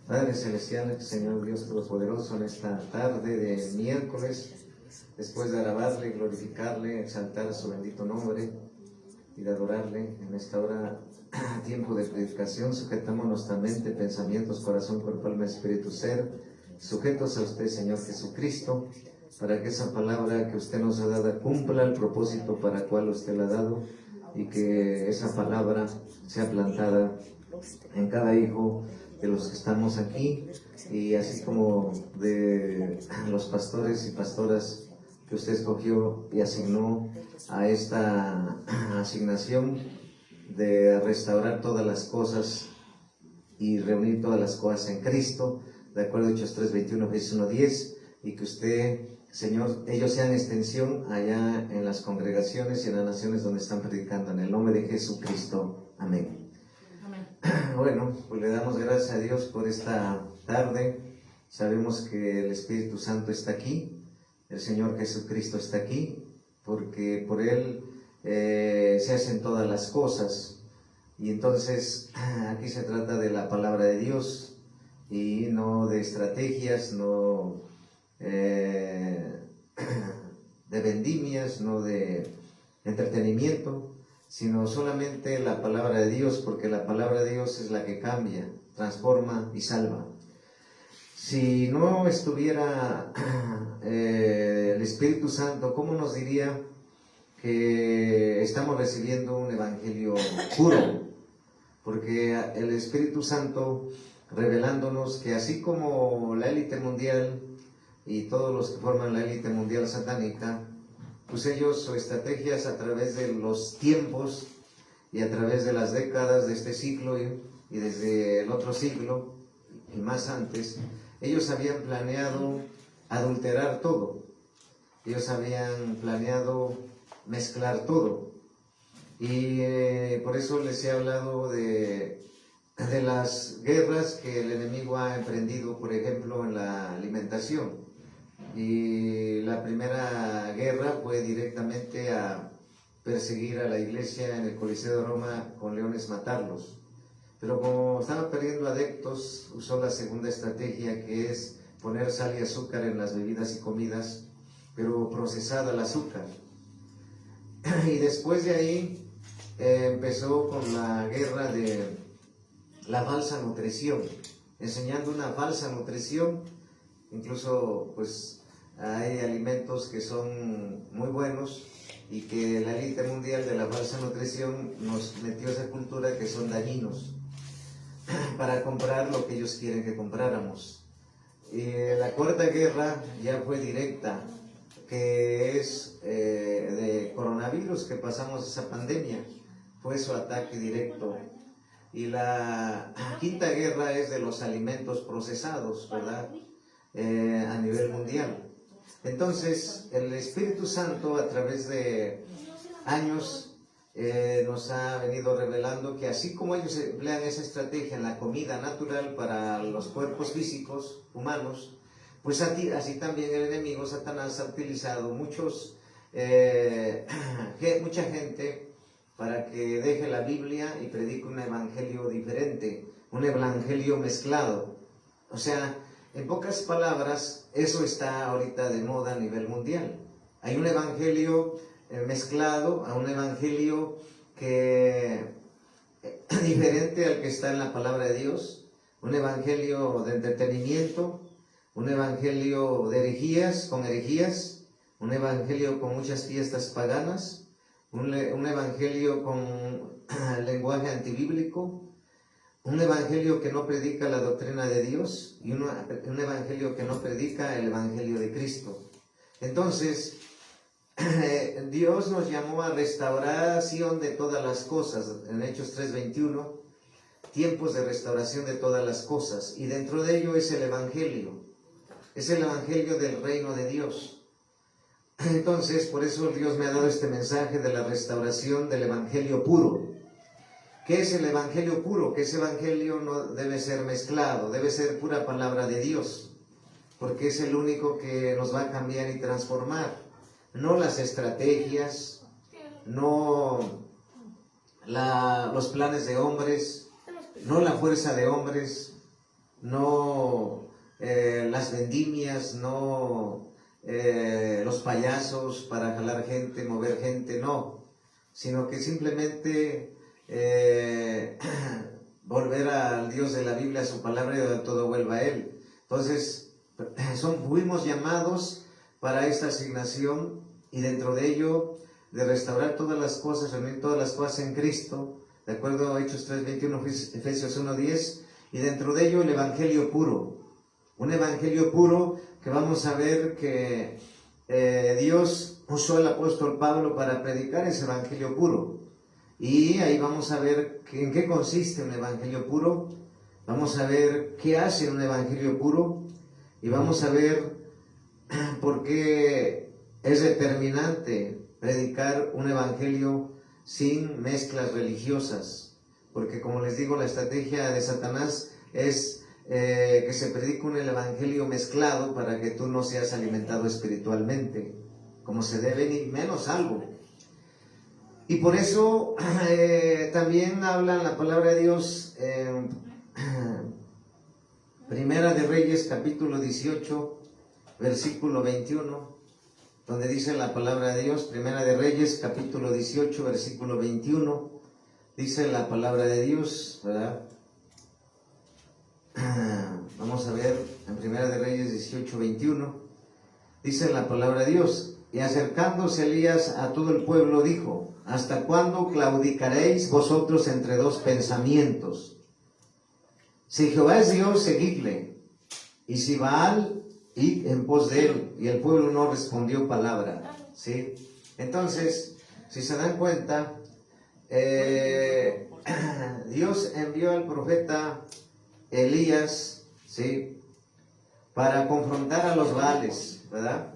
Padre Celestial, Señor Dios Todopoderoso, en esta tarde de miércoles, después de alabarle, glorificarle, exaltar su bendito nombre y de adorarle, en esta hora, tiempo de predicación, sujetamos nuestra mente, pensamientos, corazón, cuerpo, alma, espíritu, ser, sujetos a usted, Señor Jesucristo, para que esa palabra que usted nos ha dado cumpla el propósito para el cual usted la ha dado, y que esa palabra sea plantada en cada hijo de los que estamos aquí, y así como de los pastores y pastoras que usted escogió y asignó a esta asignación de restaurar todas las cosas y reunir todas las cosas en Cristo, de acuerdo a Hechos 3:21, Jesús 1:10, y que usted, Señor, ellos sean extensión allá en las congregaciones y en las naciones donde están predicando, en el nombre de Jesucristo. Amén. Bueno, pues le damos gracias a Dios por esta tarde. Sabemos que el Espíritu Santo está aquí, el Señor Jesucristo está aquí, porque por Él se hacen todas las cosas. Y entonces aquí se trata de la palabra de Dios y no de estrategias, no de vendimias, no de entretenimiento, sino solamente la palabra de Dios, porque la palabra de Dios es la que cambia, transforma y salva. Si no estuviera el Espíritu Santo, ¿cómo nos diría que estamos recibiendo un evangelio puro? Porque el Espíritu Santo revelándonos que así como la élite mundial y todos los que forman la élite mundial satánica, pues ellos, su estrategia es a través de los tiempos y a través de las décadas de este siglo y desde el otro siglo y más antes, ellos habían planeado adulterar todo, ellos habían planeado mezclar todo, y por eso les he hablado de las guerras que el enemigo ha emprendido, por ejemplo, en la alimentación. Y la primera guerra fue directamente a perseguir a la iglesia en el Coliseo de Roma con leones, matarlos. Pero como estaba perdiendo adeptos, usó la segunda estrategia, que es poner sal y azúcar en las bebidas y comidas, pero procesada el azúcar. Y después de ahí empezó con la guerra de la falsa nutrición, enseñando una falsa nutrición. Incluso pues hay alimentos que son muy buenos y que la élite mundial de la falsa nutrición nos metió esa cultura que son dañinos para comprar lo que ellos quieren que compráramos. La cuarta guerra ya fue directa, que es de coronavirus, que pasamos esa pandemia, fue su ataque directo. Y la quinta guerra es de los alimentos procesados, ¿verdad? A nivel mundial. Entonces, el Espíritu Santo a través de años nos ha venido revelando que así como ellos emplean esa estrategia en la comida natural para los cuerpos físicos humanos, pues así también el enemigo Satanás ha utilizado mucha gente para que deje la Biblia y predique un evangelio diferente, un evangelio mezclado. O sea, en pocas palabras, eso está ahorita de moda a nivel mundial. Hay un evangelio mezclado, a un evangelio que diferente al que está en la palabra de Dios, un evangelio de entretenimiento, un evangelio de herejías, un evangelio con muchas fiestas paganas, un evangelio con lenguaje antibíblico, un evangelio que no predica la doctrina de Dios y un evangelio que no predica el evangelio de Cristo. Entonces, Dios nos llamó a restauración de todas las cosas, en Hechos 3:21, tiempos de restauración de todas las cosas, y dentro de ello es el evangelio del reino de Dios. Entonces, por eso Dios me ha dado este mensaje de la restauración del evangelio puro. ¿Qué es el evangelio puro? Que ese evangelio no debe ser mezclado, debe ser pura palabra de Dios, porque es el único que nos va a cambiar y transformar. No las estrategias, no los planes de hombres, no la fuerza de hombres, no las vendimias, no los payasos para jalar gente, mover gente, no, sino que simplemente volver al Dios de la Biblia, a su palabra, y todo vuelva a Él. Entonces, fuimos llamados para esta asignación, y dentro de ello, de restaurar todas las cosas, reunir todas las cosas en Cristo, de acuerdo a Hechos 3:21, Efesios 1:10, y dentro de ello el Evangelio puro. Un Evangelio puro que vamos a ver que Dios usó al apóstol Pablo para predicar ese Evangelio puro. Y ahí vamos a ver en qué consiste un Evangelio puro, vamos a ver qué hace un Evangelio puro, y vamos a ver por qué es determinante predicar un Evangelio sin mezclas religiosas. Porque, como les digo, la estrategia de Satanás es que se predique un Evangelio mezclado para que tú no seas alimentado espiritualmente, como se debe, ni menos salvo. Y por eso también habla la palabra de Dios en Primera de Reyes, capítulo 18, versículo 21, donde dice la palabra de Dios. Primera de Reyes, capítulo 18, versículo 21, dice la palabra de Dios, ¿verdad? Vamos a ver en Primera de Reyes 18, 21, dice la palabra de Dios: y acercándose Elías a todo el pueblo dijo: ¿hasta cuándo claudicaréis vosotros entre dos pensamientos? Si Jehová es Dios, seguidle, y si Baal, id en pos de él. Y el pueblo no respondió palabra, ¿sí? Entonces, si se dan cuenta, Dios envió al profeta Elías, ¿sí?, para confrontar a los Baales, ¿verdad?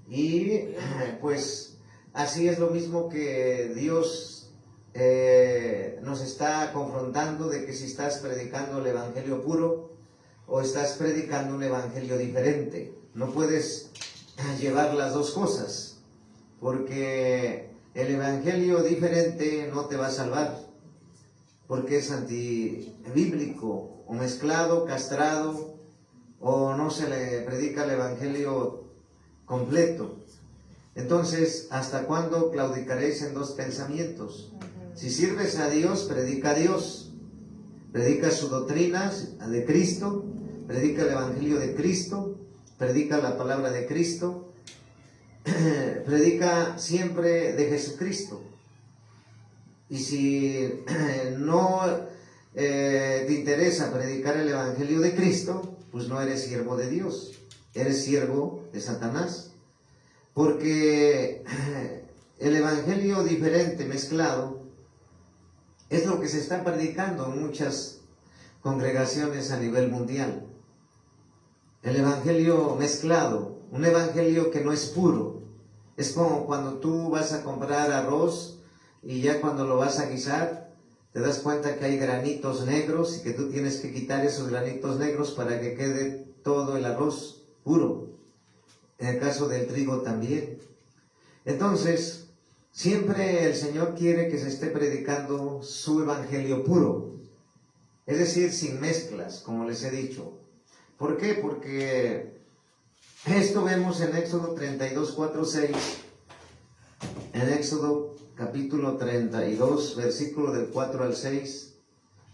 Y pues así es lo mismo que Dios nos está confrontando, de que si estás predicando el Evangelio puro o estás predicando un Evangelio diferente. No puedes llevar las dos cosas, porque el Evangelio diferente no te va a salvar, porque es antibíblico, o mezclado, castrado, o no se le predica el Evangelio completo. Entonces, ¿hasta cuándo claudicaréis en dos pensamientos? Si sirves a Dios, predica a Dios, predica su doctrina de Cristo, predica el Evangelio de Cristo, predica la palabra de Cristo, predica siempre de Jesucristo. Y si no te interesa predicar el Evangelio de Cristo, pues no eres siervo de Dios, eres siervo de Satanás. Porque el Evangelio diferente, mezclado, es lo que se está predicando en muchas congregaciones a nivel mundial. El Evangelio mezclado, un Evangelio que no es puro. Es como cuando tú vas a comprar arroz y ya cuando lo vas a guisar, te das cuenta que hay granitos negros y que tú tienes que quitar esos granitos negros para que quede todo el arroz puro. En el caso del trigo también. Entonces, siempre el Señor quiere que se esté predicando su Evangelio puro, es decir, sin mezclas, como les he dicho. ¿Por qué? Porque esto vemos en Éxodo 32, 4, 6, en Éxodo capítulo 32, versículo del 4 al 6,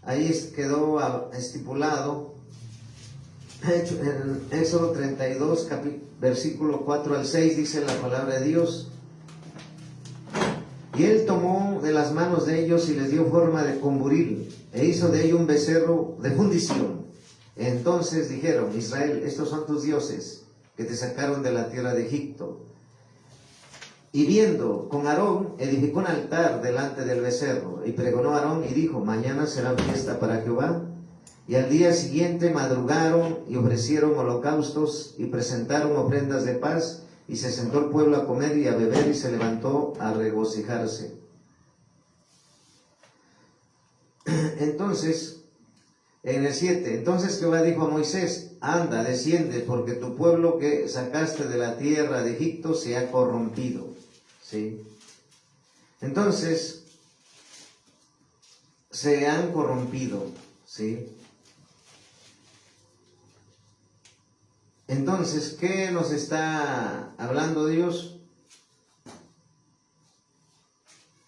ahí quedó estipulado. En Éxodo 32, versículo 4 al 6, dice la palabra de Dios: y él tomó de las manos de ellos y les dio forma de comburil, e hizo de ello un becerro de fundición. Entonces dijeron: Israel, estos son tus dioses, que te sacaron de la tierra de Egipto. Y viendo con Aarón, edificó un altar delante del becerro, y pregonó a Aarón y dijo: mañana será fiesta para Jehová. Y al día siguiente madrugaron y ofrecieron holocaustos y presentaron ofrendas de paz, y se sentó el pueblo a comer y a beber, y se levantó a regocijarse. Entonces, en el 7, entonces Jehová dijo a Moisés: anda, desciende, porque tu pueblo que sacaste de la tierra de Egipto se ha corrompido. ¿Sí? Entonces, se han corrompido. ¿Sí? Entonces, ¿qué nos está hablando Dios?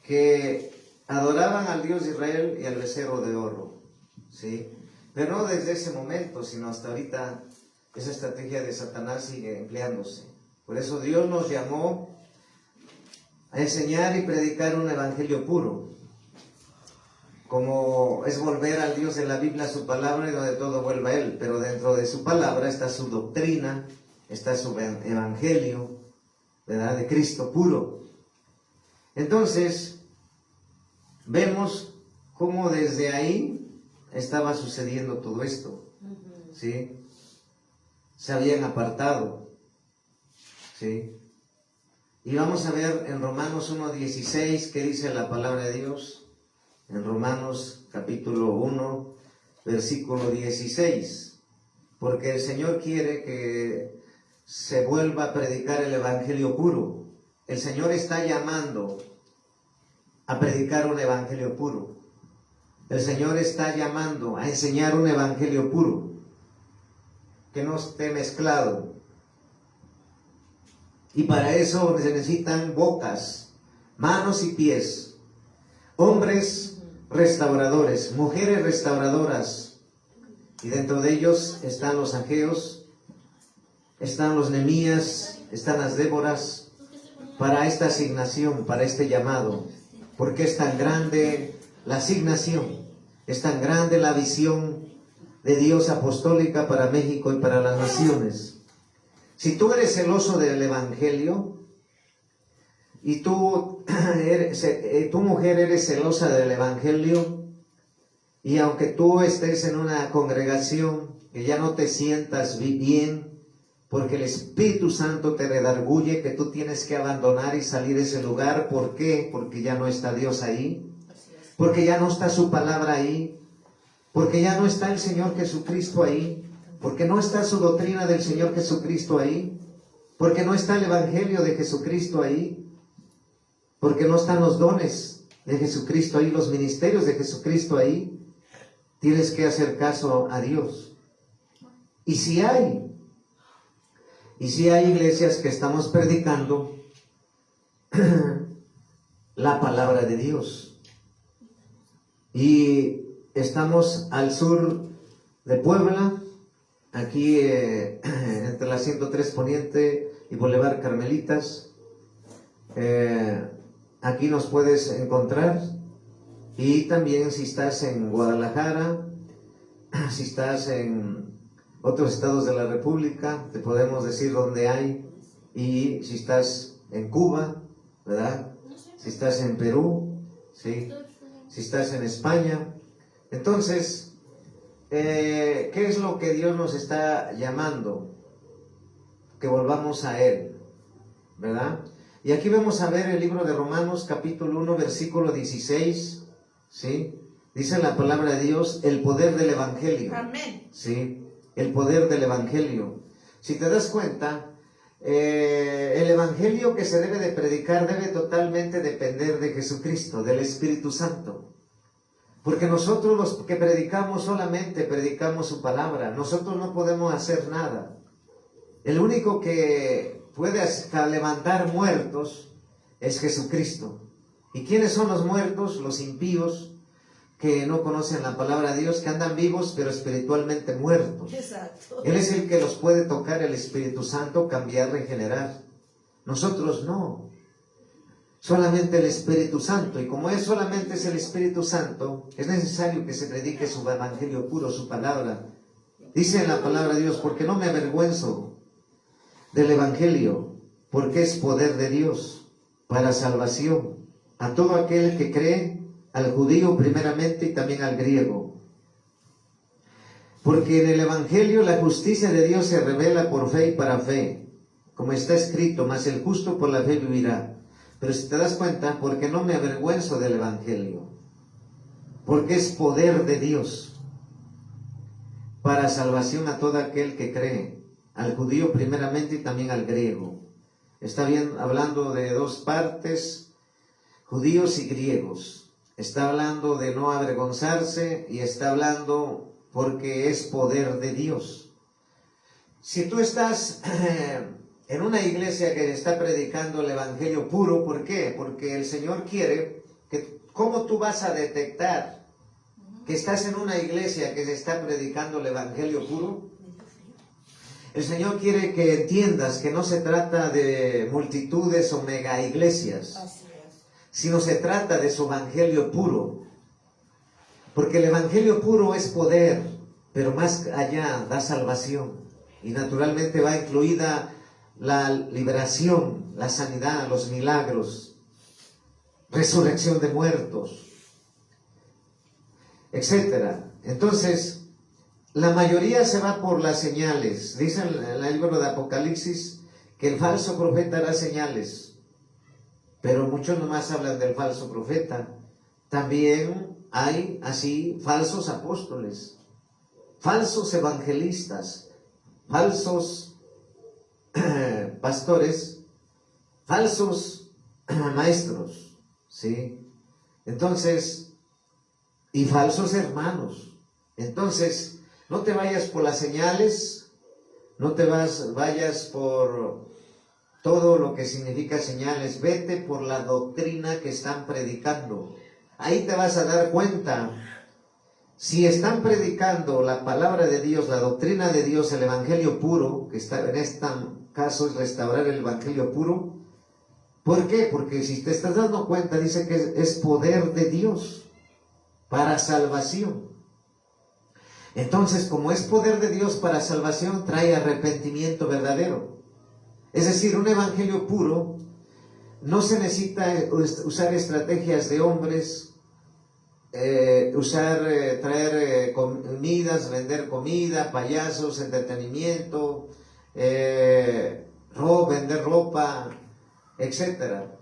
Que adoraban al Dios de Israel y al becerro de oro, ¿sí? Pero no desde ese momento, sino hasta ahorita esa estrategia de Satanás sigue empleándose. Por eso Dios nos llamó a enseñar y predicar un evangelio puro, como es volver al Dios de la Biblia a su palabra y donde todo vuelva a Él, pero dentro de su palabra está su doctrina, está su evangelio, ¿verdad? De Cristo puro. Entonces, vemos cómo desde ahí estaba sucediendo todo esto, ¿sí? Se habían apartado, ¿sí? Y vamos a ver en Romanos 1:16 qué dice la palabra de Dios. En Romanos capítulo 1, versículo 16. Porque el Señor quiere que se vuelva a predicar el evangelio puro. El Señor está llamando a predicar un evangelio puro. El Señor está llamando a enseñar un evangelio puro, que no esté mezclado. Y para eso se necesitan bocas, manos y pies, hombres restauradores, mujeres restauradoras, y dentro de ellos están los Ageos, están los Nehemías, están las Déboras, para esta asignación, para este llamado, porque es tan grande la asignación, es tan grande la visión de Dios apostólica para México y para las naciones. Si tú eres celoso del evangelio y tu mujer eres celosa del evangelio, y aunque tú estés en una congregación que ya no te sientas bien, porque el Espíritu Santo te redarguye que tú tienes que abandonar y salir de ese lugar. ¿Por qué? Porque ya no está Dios ahí, porque ya no está su palabra ahí, porque ya no está el Señor Jesucristo ahí, porque no está su doctrina del Señor Jesucristo ahí, porque no está el evangelio de Jesucristo ahí, porque no están los dones de Jesucristo ahí, los ministerios de Jesucristo ahí. Tienes que hacer caso a Dios. Y si hay iglesias que estamos predicando la palabra de Dios, y estamos al sur de Puebla, aquí entre la 103 Poniente y Boulevard Carmelitas. Aquí nos puedes encontrar. Y también si estás en Guadalajara, si estás en otros estados de la República, te podemos decir dónde hay. Y si estás en Cuba, ¿verdad? Si estás en Perú, ¿sí? Si estás en España. Entonces, ¿qué es lo que Dios nos está llamando? Que volvamos a Él, ¿verdad? Y aquí vamos a ver el libro de Romanos, capítulo 1, versículo 16, ¿sí? Dice la palabra de Dios, el poder del evangelio. Amén. ¿Sí? El poder del evangelio. Si te das cuenta, el evangelio que se debe de predicar debe totalmente depender de Jesucristo, del Espíritu Santo. Porque nosotros los que predicamos solamente predicamos su palabra. Nosotros no podemos hacer nada. El único que puede hasta levantar muertos es Jesucristo. ¿Y quiénes son los muertos? Los impíos, que no conocen la palabra de Dios, que andan vivos pero espiritualmente muertos. Exacto. Él es el que los puede tocar, el Espíritu Santo, cambiar, regenerar. Nosotros no. Solamente el Espíritu Santo. Y como es solamente es el Espíritu Santo, es necesario que se predique su evangelio puro, su palabra. Dice en la palabra de Dios, porque no me avergüenzo del evangelio, porque es poder de Dios para salvación a todo aquel que cree, al judío primeramente y también al griego. Porque en el evangelio la justicia de Dios se revela por fe y para fe, como está escrito, mas el justo por la fe vivirá. Pero si te das cuenta, porque no me avergüenzo del evangelio, porque es poder de Dios para salvación a todo aquel que cree, al judío primeramente y también al griego. Está bien hablando de dos partes, judíos y griegos. Está hablando de no avergonzarse y está hablando porque es poder de Dios. Si tú estás en una iglesia que está predicando el evangelio puro, ¿por qué? Porque el Señor quiere que, ¿cómo tú vas a detectar que estás en una iglesia que se está predicando el evangelio puro? El Señor quiere que entiendas que no se trata de multitudes o mega iglesias, sino se trata de su evangelio puro. Porque el evangelio puro es poder, pero más allá da salvación. Y naturalmente va incluida la liberación, la sanidad, los milagros, resurrección de muertos, etcétera. Entonces, la mayoría se va por las señales. Dice en el libro de Apocalipsis que el falso profeta hará señales, pero muchos nomás hablan del falso profeta. También hay así falsos apóstoles, falsos evangelistas, falsos pastores, falsos maestros, ¿sí? Entonces, y falsos hermanos. Entonces, no te vayas por las señales, no te vayas por todo lo que significa señales, vete por la doctrina que están predicando. Ahí te vas a dar cuenta si están predicando la palabra de Dios, la doctrina de Dios, el evangelio puro, que está en este caso es restaurar el evangelio puro. ¿Por qué? Porque si te estás dando cuenta, dice que es poder de Dios para salvación. Entonces, como es poder de Dios para salvación, trae arrepentimiento verdadero. Es decir, un evangelio puro no se necesita usar estrategias de hombres, traer comidas, vender comida, payasos, entretenimiento, vender ropa, etcétera.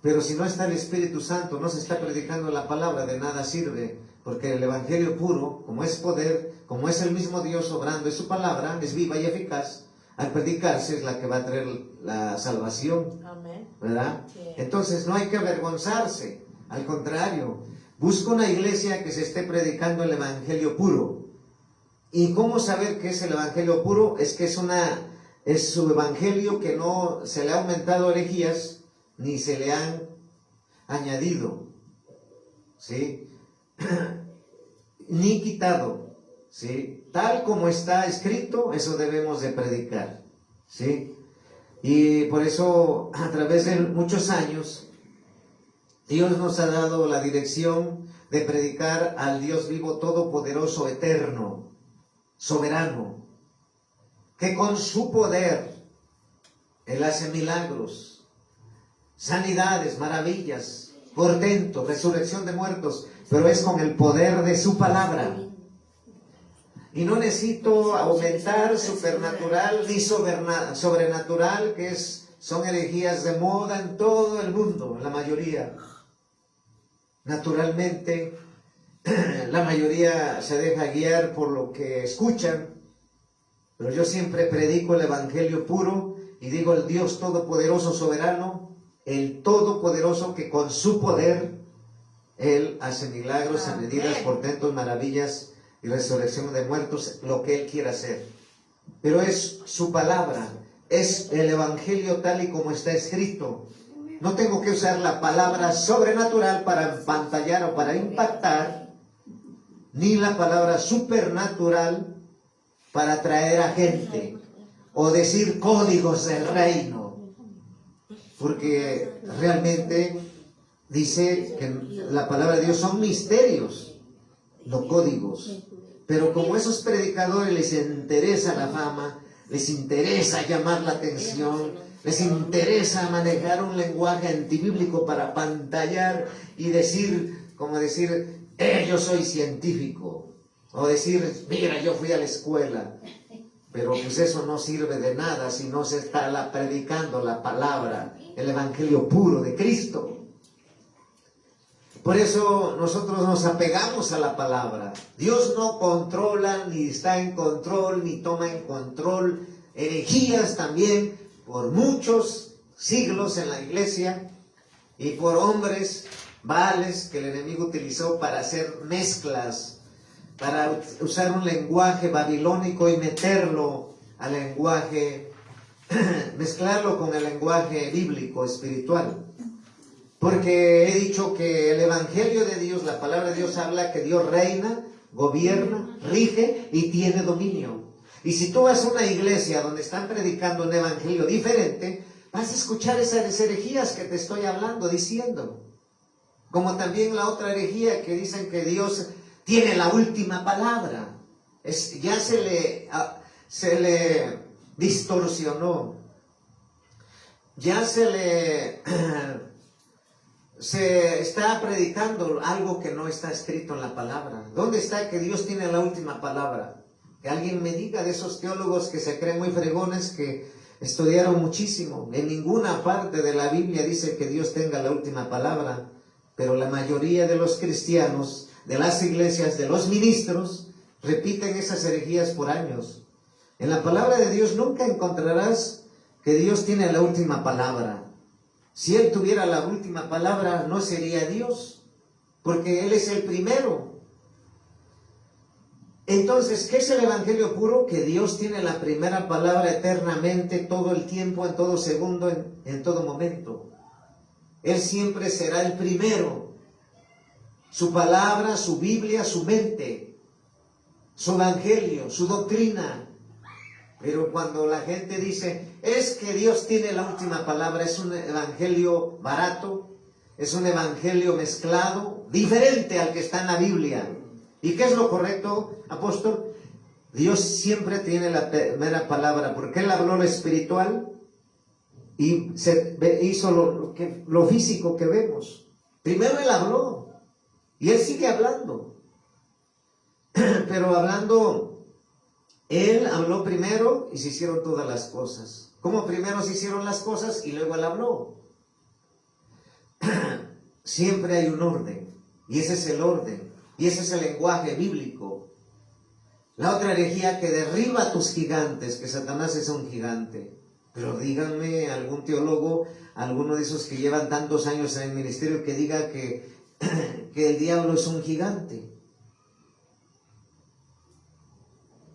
Pero si no está el Espíritu Santo, no se está predicando la palabra, de nada sirve, porque el evangelio puro, como es poder, como es el mismo Dios obrando, es su palabra, es viva y eficaz, al predicarse es la que va a traer la salvación. Amén. ¿Verdad? Sí. Entonces no hay que avergonzarse, al contrario, busca una iglesia que se esté predicando el evangelio puro. ¿Y cómo saber que es el evangelio puro? Es que es su evangelio que no se le ha aumentado herejías, ni se le han añadido, ¿sí? Ni quitado, ¿sí? Tal como está escrito, eso debemos de predicar, ¿sí? Y por eso, a través de muchos años, Dios nos ha dado la dirección de predicar al Dios vivo, todopoderoso, eterno, soberano, que con su poder Él hace milagros, sanidades, maravillas, portentos, resurrección de muertos, pero es con el poder de su palabra. Y no necesito aumentar supernatural ni sobrenatural, que son herejías de moda en todo el mundo, la mayoría. Naturalmente, la mayoría se deja guiar por lo que escuchan, pero yo siempre predico el evangelio puro y digo el Dios todopoderoso, soberano, el todopoderoso que con su poder Él hace milagros, sanidades, portentos, maravillas y resurrección de muertos, lo que Él quiera hacer. Pero es su palabra, es el evangelio tal y como está escrito. No tengo que usar la palabra sobrenatural para empantallar o para impactar, ni la palabra supernatural para atraer a gente o decir códigos del reino. Porque realmente dice que la palabra de Dios son misterios, no códigos. Pero como a esos predicadores les interesa la fama, les interesa llamar la atención, les interesa manejar un lenguaje antibíblico para pantallar y decir, como decir, yo soy científico, o decir, mira, yo fui a la escuela. Pero pues eso no sirve de nada si no se está predicando la palabra, el evangelio puro de Cristo. Por eso nosotros nos apegamos a la palabra. Dios no controla, ni está en control, ni toma en control herejías también por muchos siglos en la iglesia y por hombres baales que el enemigo utilizó para hacer mezclas, para usar un lenguaje babilónico y meterlo al lenguaje, mezclarlo con el lenguaje bíblico, espiritual. Porque he dicho que el Evangelio de Dios, la palabra de Dios habla que Dios reina, gobierna, rige y tiene dominio. Y si tú vas a una iglesia donde están predicando un evangelio diferente, vas a escuchar esas herejías que te estoy hablando, diciendo. Como también la otra herejía que dicen que Dios tiene la última palabra. Ya se le distorsionó. Ya se está predicando algo que no está escrito en la palabra. ¿Dónde está que Dios tiene la última palabra? Que alguien me diga de esos teólogos que se creen muy fregones, que estudiaron muchísimo. En ninguna parte de la Biblia dice que Dios tenga la última palabra, pero la mayoría de los cristianos, de las iglesias, de los ministros, repiten esas herejías por años. En la palabra de Dios nunca encontrarás que Dios tiene la última palabra. Si Él tuviera la última palabra, no sería Dios, porque Él es el primero. Entonces, ¿qué es el Evangelio puro? Que Dios tiene la primera palabra eternamente, todo el tiempo, en todo segundo, en todo momento. Él siempre será el primero. Su palabra, su Biblia, su mente, su Evangelio, su doctrina. Pero cuando la gente dice, es que Dios tiene la última palabra, es un evangelio barato, es un evangelio mezclado, diferente al que está en la Biblia. ¿Y qué es lo correcto, apóstol? Dios siempre tiene la primera palabra, porque Él habló lo espiritual y hizo lo físico que vemos. Primero Él habló y Él sigue hablando. Pero Él habló primero y se hicieron todas las cosas. ¿Cómo primero se hicieron las cosas y luego Él habló? Siempre hay un orden, y ese es el orden, y ese es el lenguaje bíblico. La otra herejía que derriba a tus gigantes, que Satanás es un gigante. Pero díganme algún teólogo, alguno de esos que llevan tantos años en el ministerio, que diga que el diablo es un gigante.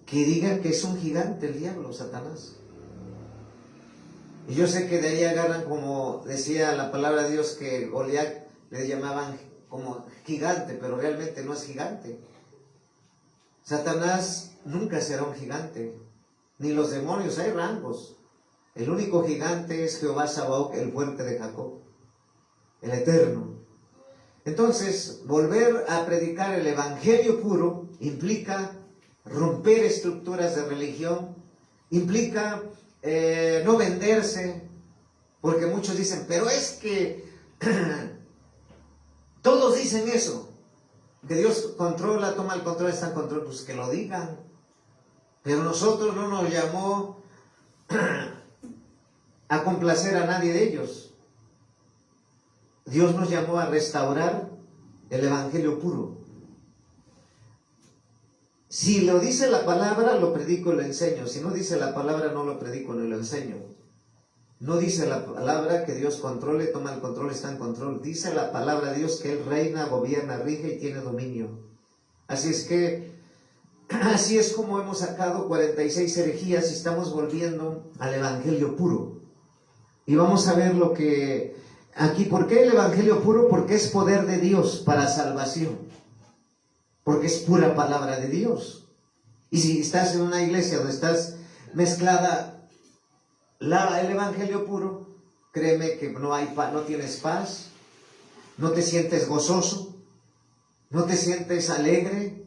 Que digan que es un gigante el diablo, Satanás. Y yo sé que de ahí agarran, como decía la palabra de Dios, que Goliat le llamaban como gigante, pero realmente no es gigante. Satanás nunca será un gigante, ni los demonios, hay rangos. El único gigante es Jehová Sabaoth, el fuerte de Jacob, el eterno. Entonces, volver a predicar el evangelio puro implica romper estructuras de religión, implica no venderse, porque muchos dicen, pero es que todos dicen eso, que Dios controla, toma el control, está en control, pues que lo digan. Pero nosotros no nos llamó a complacer a nadie de ellos. Dios nos llamó a restaurar el evangelio puro. Si lo dice la palabra, lo predico y lo enseño. Si no dice la palabra, no lo predico ni lo enseño. No dice la palabra que Dios controle, toma el control, está en control. Dice la palabra de Dios que Él reina, gobierna, rige y tiene dominio. Así es como hemos sacado 46 herejías y estamos volviendo al evangelio puro. Y vamos a ver lo que aquí, ¿por qué el evangelio puro? Porque es poder de Dios para salvación. Porque es pura palabra de Dios. Y si estás en una iglesia donde estás mezclada el evangelio puro, créeme que no tienes paz, no te sientes gozoso, no te sientes alegre,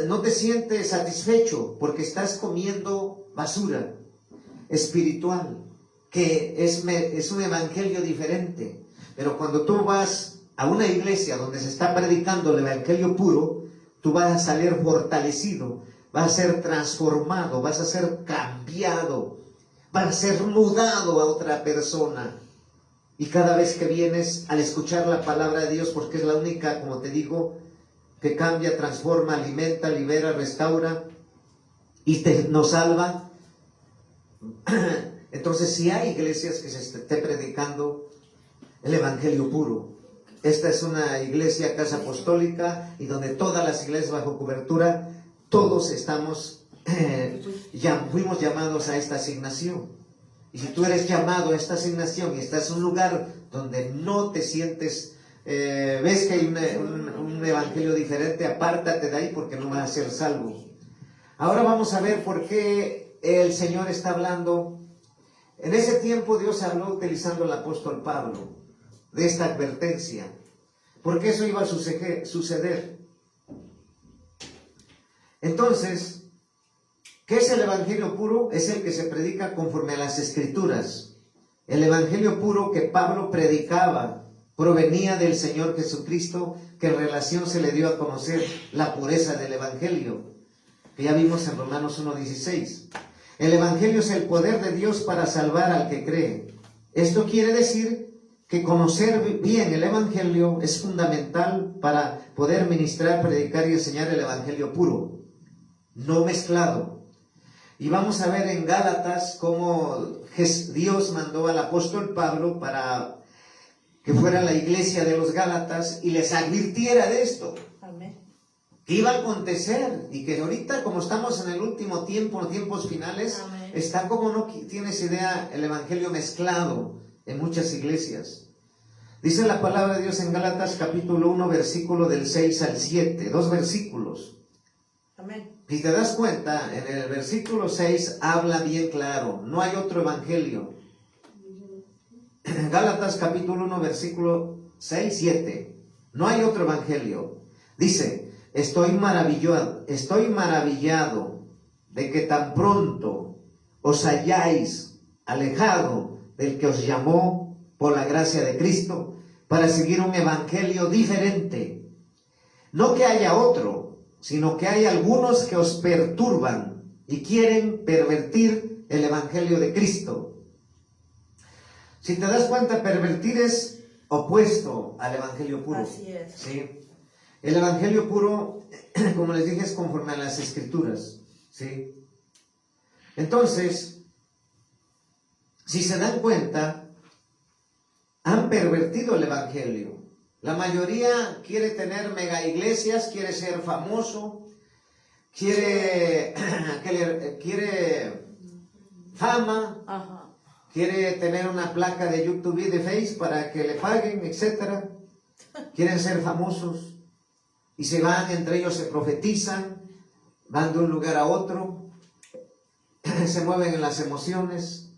no te sientes satisfecho, porque estás comiendo basura espiritual, que es un evangelio diferente. Pero cuando tú vas a una iglesia donde se está predicando el evangelio puro, tú vas a salir fortalecido, vas a ser transformado, vas a ser cambiado, vas a ser mudado a otra persona. Y cada vez que vienes al escuchar la palabra de Dios, porque es la única, como te digo, que cambia, transforma, alimenta, libera, restaura y nos salva. Entonces, si hay iglesias que se esté predicando el evangelio puro. Esta es una iglesia, casa apostólica, y donde todas las iglesias bajo cobertura, todos estamos ya fuimos llamados a esta asignación. Y si tú eres llamado a esta asignación y estás en un lugar donde no te sientes, ves que hay un evangelio diferente, apártate de ahí porque no vas a ser salvo. Ahora vamos a ver por qué el Señor está hablando. En ese tiempo Dios habló utilizando al apóstol Pablo de esta advertencia, porque eso iba a suceder. Entonces, ¿qué es el evangelio puro? Es el que se predica conforme a las Escrituras. El evangelio puro que Pablo predicaba provenía del Señor Jesucristo, que en relación se le dio a conocer la pureza del evangelio, que ya vimos en Romanos 1:16. El evangelio es el poder de Dios para salvar al que cree. Esto quiere decir que conocer bien el evangelio es fundamental para poder ministrar, predicar y enseñar el evangelio puro, no mezclado. Y vamos a ver en Gálatas cómo Dios mandó al apóstol Pablo para que fuera a la iglesia de los Gálatas y les advirtiera de esto. Amén. Que iba a acontecer y que ahorita, como estamos en el último tiempo, en tiempos finales, amén, está como no tienes idea el evangelio mezclado en muchas iglesias. Dice la palabra de Dios en Gálatas capítulo 1, versículo del 6 al 7, 2 versículos. Amén. Si te das cuenta, en el versículo 6 habla bien claro, no hay otro evangelio. Gálatas capítulo 1, versículo 6, 7, no hay otro evangelio. Dice, estoy maravillado de que tan pronto os hayáis alejado del que os llamó por la gracia de Cristo para seguir un evangelio diferente. No que haya otro, sino que hay algunos que os perturban y quieren pervertir el evangelio de Cristo. Si te das cuenta, pervertir es opuesto al evangelio puro. Así es. ¿Sí? El evangelio puro, como les dije, es conforme a las Escrituras. ¿Sí? Entonces, si se dan cuenta, han pervertido el evangelio. La mayoría quiere tener mega iglesias, quiere ser famoso, quiere fama, ajá, quiere tener una placa de YouTube y de Face para que le paguen, etc. Quieren ser famosos y se van, entre ellos se profetizan, van de un lugar a otro, se mueven en las emociones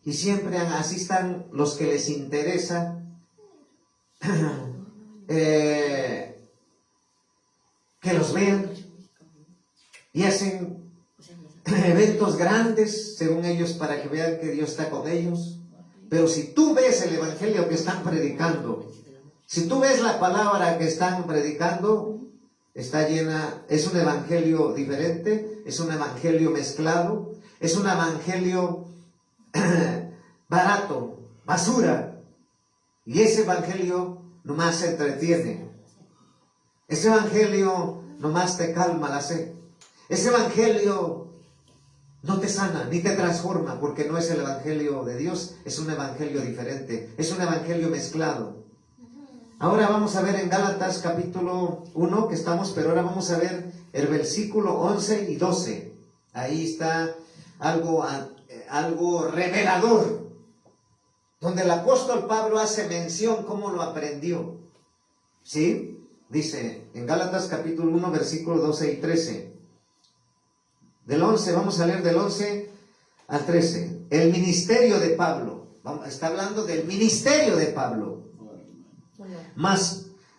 y siempre así están los que les interesa que los vean y hacen eventos grandes según ellos para que vean que Dios está con ellos. Pero si tú ves el evangelio que están predicando, si tú ves la palabra que están predicando, está llena, es un evangelio diferente, es un evangelio mezclado, es un evangelio barato, basura. Y ese evangelio nomás se entretiene. Ese evangelio nomás te calma la sed. Ese evangelio no te sana ni te transforma, porque no es el evangelio de Dios, es un evangelio diferente, es un evangelio mezclado. Ahora vamos a ver en Gálatas capítulo 1 que estamos, pero ahora vamos a ver el versículo 11 y 12. Ahí está algo revelador, donde el apóstol Pablo hace mención cómo lo aprendió. ¿Sí? Dice en Gálatas capítulo 1 versículo 12 y 13. Del 11, vamos a leer del 11 al 13. El ministerio de Pablo. Está hablando del ministerio de Pablo.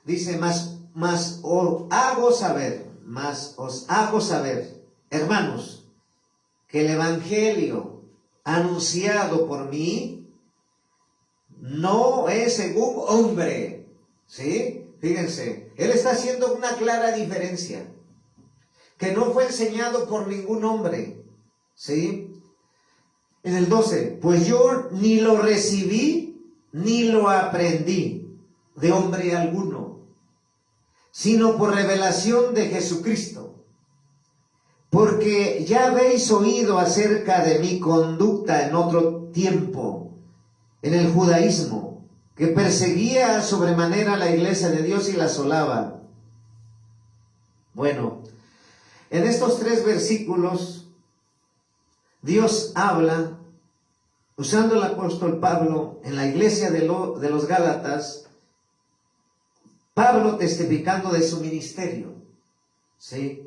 Dice, os hago saber, hermanos, que el evangelio anunciado por mí no es según hombre. ¿Sí? Fíjense, él está haciendo una clara diferencia. Que no fue enseñado por ningún hombre. ¿Sí? En el 12, pues yo ni lo recibí ni lo aprendí de hombre alguno, sino por revelación de Jesucristo. Porque ya habéis oído acerca de mi conducta en otro tiempo, en el judaísmo, que perseguía sobremanera la iglesia de Dios y la asolaba. Bueno, En estos 3 versículos, Dios habla, usando el apóstol Pablo en la iglesia de los Gálatas, Pablo testificando de su ministerio, ¿sí?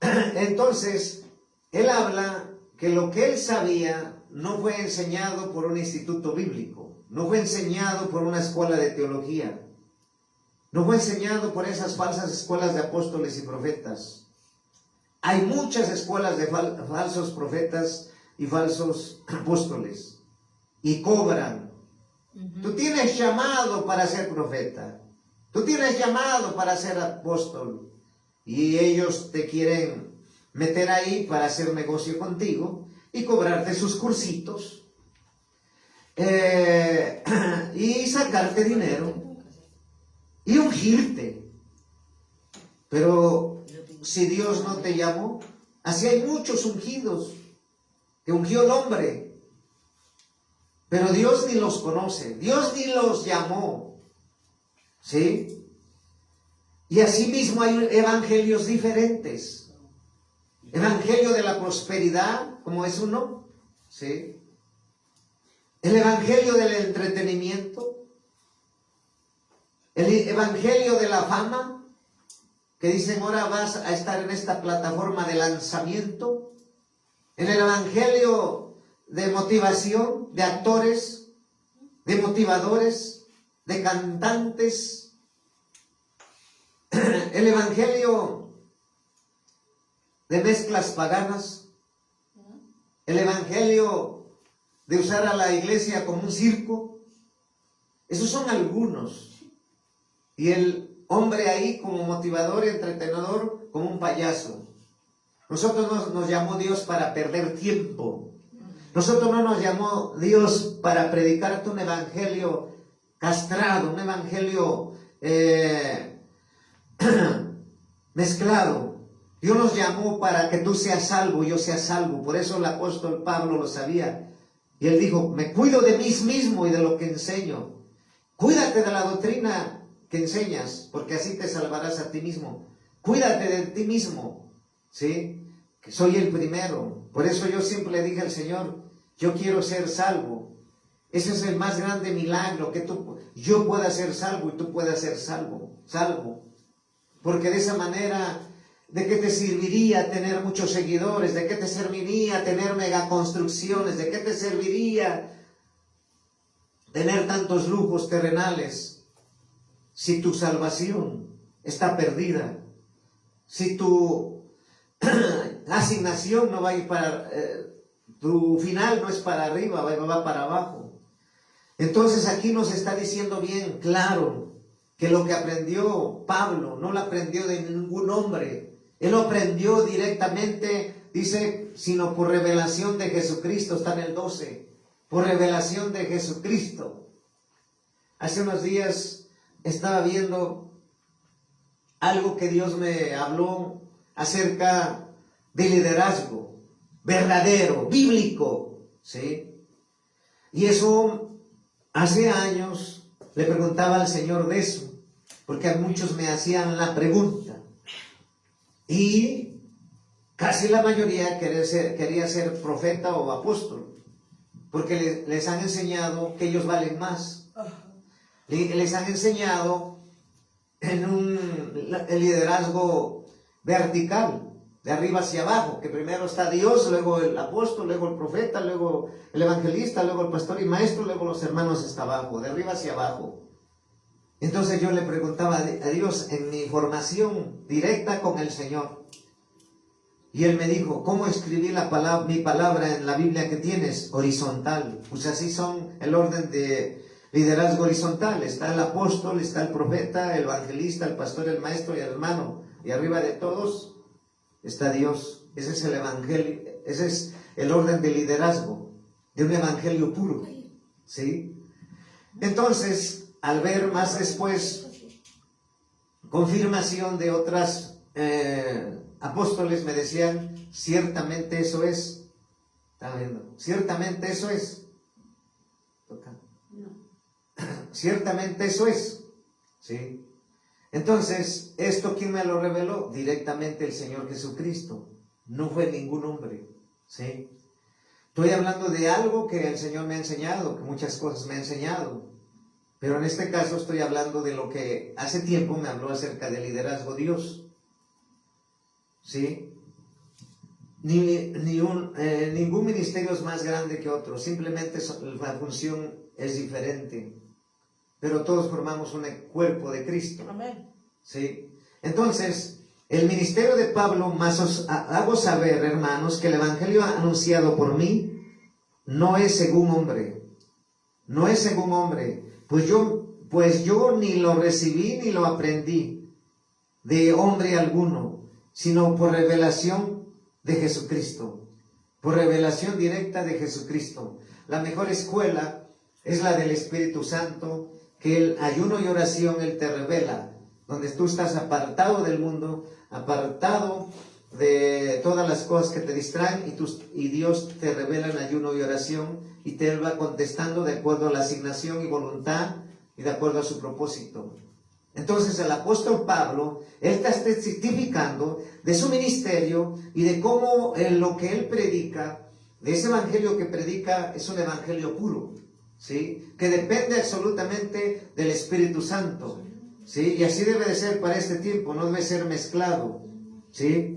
Entonces, él habla que lo que él sabía no fue enseñado por un instituto bíblico, no fue enseñado por una escuela de teología, no fue enseñado por esas falsas escuelas de apóstoles y profetas. Hay muchas escuelas de falsos profetas y falsos apóstoles, y cobran. Tú tienes llamado para ser profeta, tú tienes llamado para ser apóstol, y ellos te quieren meter ahí para hacer negocio contigo y cobrarte sus cursitos y sacarte dinero y ungirte. Pero si Dios no te llamó, así hay muchos ungidos que ungió el hombre, pero Dios ni los conoce, Dios ni los llamó, ¿sí? Y asimismo hay evangelios diferentes. Evangelio de la prosperidad, como es uno, ¿sí? El evangelio del entretenimiento, el evangelio de la fama, que dicen ahora vas a estar en esta plataforma de lanzamiento, en el evangelio de motivación, de actores, de motivadores, de cantantes, el evangelio de mezclas paganas, el evangelio de usar a la iglesia como un circo. Esos son algunos. Y el hombre ahí como motivador y entretenedor, como un payaso. Nosotros nos llamó Dios para perder tiempo. Nosotros no nos llamó Dios para predicarte un evangelio castrado, un evangelio mezclado. Dios nos llamó para que tú seas salvo, yo sea salvo. Por eso el apóstol Pablo lo sabía. Y él dijo, me cuido de mí mismo y de lo que enseño. Cuídate de la doctrina que enseñas, porque así te salvarás a ti mismo. Cuídate de ti mismo, ¿sí? Que soy el primero. Por eso yo siempre le dije al Señor, yo quiero ser salvo. Ese es el más grande milagro, que yo pueda ser salvo y tú puedas ser salvo. Porque de esa manera, ¿de qué te serviría tener muchos seguidores? ¿De qué te serviría tener megaconstrucciones? ¿De qué te serviría tener tantos lujos terrenales si tu salvación está perdida? Si tu asignación no va a ir tu final no es para arriba, va para abajo. Entonces aquí nos está diciendo bien claro que lo que aprendió Pablo no lo aprendió de ningún hombre. Él lo aprendió directamente, dice, sino por revelación de Jesucristo, está en el 12. Por revelación de Jesucristo. Hace unos días estaba viendo algo que Dios me habló acerca de liderazgo verdadero, bíblico, ¿sí? Y eso hace años le preguntaba al Señor de eso, porque a muchos me hacían la pregunta. Y casi la mayoría quería ser profeta o apóstol, porque les han enseñado que ellos valen más. Les han enseñado en el liderazgo vertical, de arriba hacia abajo, que primero está Dios, luego el apóstol, luego el profeta, luego el evangelista, luego el pastor y maestro, luego los hermanos hasta abajo, de arriba hacia abajo. Entonces yo le preguntaba a Dios en mi formación directa con el Señor. Y Él me dijo, ¿cómo escribí mi palabra en la Biblia que tienes? Horizontal. Pues así son el orden de liderazgo horizontal. Está el apóstol, está el profeta, el evangelista, el pastor, el maestro y el hermano. Y arriba de todos está Dios. Ese es el evangelio, ese es el orden de liderazgo, de un evangelio puro. ¿Sí? Entonces, al ver más después confirmación de otras apóstoles, me decían, ciertamente eso es. ¿Está viendo? Ciertamente eso es. ¿Toca? No. Ciertamente eso es. ¿Sí? Entonces, ¿esto quién me lo reveló? Directamente el Señor Jesucristo. No fue ningún hombre, ¿sí? Estoy hablando de algo que el Señor me ha enseñado, que muchas cosas me ha enseñado. Pero en este caso estoy hablando de lo que hace tiempo me habló acerca del liderazgo Dios. ¿Sí? Ningún ministerio es más grande que otro, simplemente la función es diferente, pero todos formamos un cuerpo de Cristo. Amén. ¿Sí? Entonces, el ministerio de Pablo, más os hago saber, hermanos, que el evangelio anunciado por mí no es según hombre, no es según hombre, pues yo ni lo recibí ni lo aprendí de hombre alguno, sino por revelación de Jesucristo, por revelación directa de Jesucristo. La mejor escuela es la del Espíritu Santo, que el ayuno y oración Él te revela, donde tú estás apartado del mundo, apartado de todas las cosas que te distraen, y Dios te revela en ayuno y oración, y te va contestando de acuerdo a la asignación y voluntad y de acuerdo a su propósito. Entonces el apóstol Pablo, él está testificando de su ministerio y de cómo lo que él predica, de ese evangelio que predica, es un evangelio puro, ¿sí? Que depende absolutamente del Espíritu Santo, ¿sí? Y así debe de ser para este tiempo, no debe ser mezclado, ¿sí?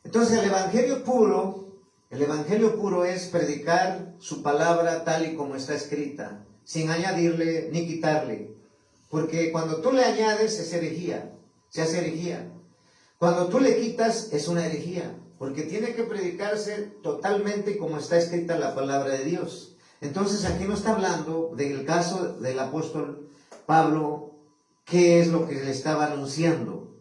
Entonces el evangelio puro es predicar su palabra tal y como está escrita, sin añadirle ni quitarle. Porque cuando tú le añades es herejía, se hace herejía. Cuando tú le quitas es una herejía, porque tiene que predicarse totalmente como está escrita la palabra de Dios. Entonces aquí no está hablando del caso del apóstol Pablo, qué es lo que le estaba anunciando,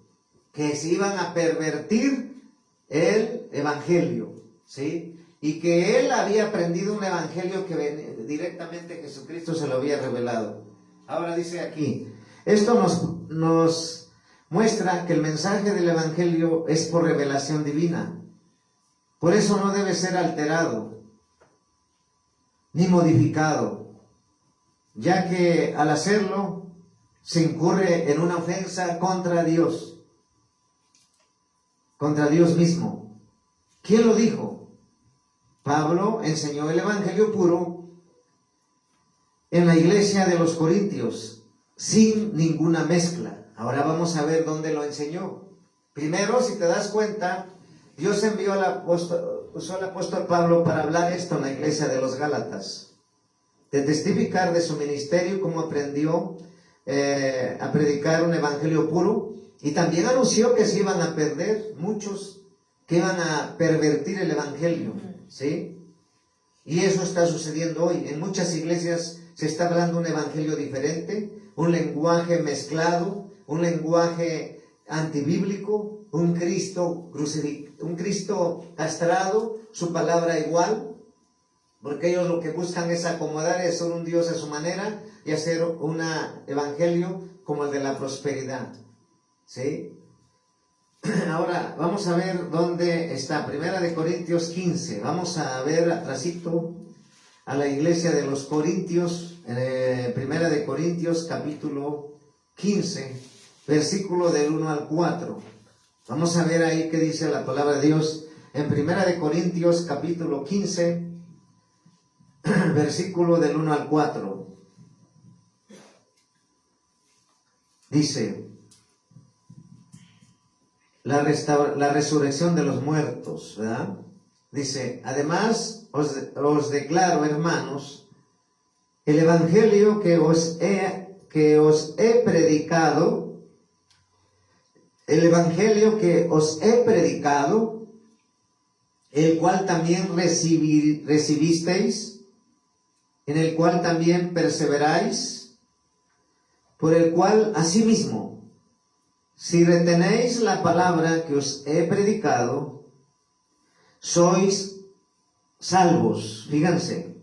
que se iban a pervertir el evangelio, ¿sí? Y que él había aprendido un evangelio que directamente Jesucristo se lo había revelado. Ahora dice aquí, esto nos muestra que el mensaje del evangelio es por revelación divina. Por eso no debe ser alterado ni modificado, ya que al hacerlo se incurre en una ofensa contra Dios mismo. ¿Quién lo dijo? Pablo enseñó el evangelio puro en la iglesia de los Corintios, sin ninguna mezcla. Ahora vamos a ver dónde lo enseñó. Primero, si te das cuenta, Dios envió usó al apóstol Pablo para hablar esto en la iglesia de los Gálatas, de testificar de su ministerio, cómo aprendió a predicar un evangelio puro, y también anunció que se iban a perder muchos, que iban a pervertir el evangelio, ¿sí? Y eso está sucediendo hoy. En muchas iglesias se está hablando un evangelio diferente, un lenguaje mezclado, un lenguaje antibíblico, un Cristo castrado, su palabra igual, porque ellos lo que buscan es acomodar, es ser un Dios a su manera y hacer un evangelio como el de la prosperidad, ¿sí? Ahora vamos a ver dónde está. Primera de Corintios 15. Vamos a ver atrasito a la iglesia de los Corintios. Primera de Corintios capítulo 15, versículo del 1 al 4. Vamos a ver ahí qué dice la palabra de Dios. En Primera de Corintios capítulo 15, versículo del 1 al 4. Dice: la resurrección de los muertos, ¿verdad? Dice: además os declaro, hermanos, el evangelio que os he predicado, el cual también recibisteis, en el cual también perseveráis, por el cual asimismo, si retenéis la palabra que os he predicado, sois salvos. Fíjense,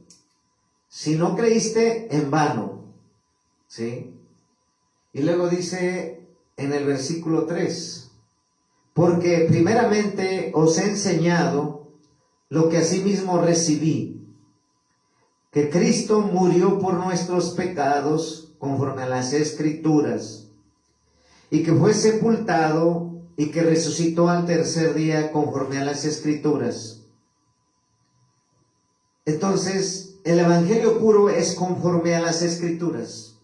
si no creíste, en vano, ¿sí? Y luego dice en el versículo 3, porque primeramente os he enseñado lo que asimismo recibí, que Cristo murió por nuestros pecados conforme a las Escrituras, y que fue sepultado y que resucitó al tercer día conforme a las Escrituras. Entonces, el evangelio puro es conforme a las Escrituras.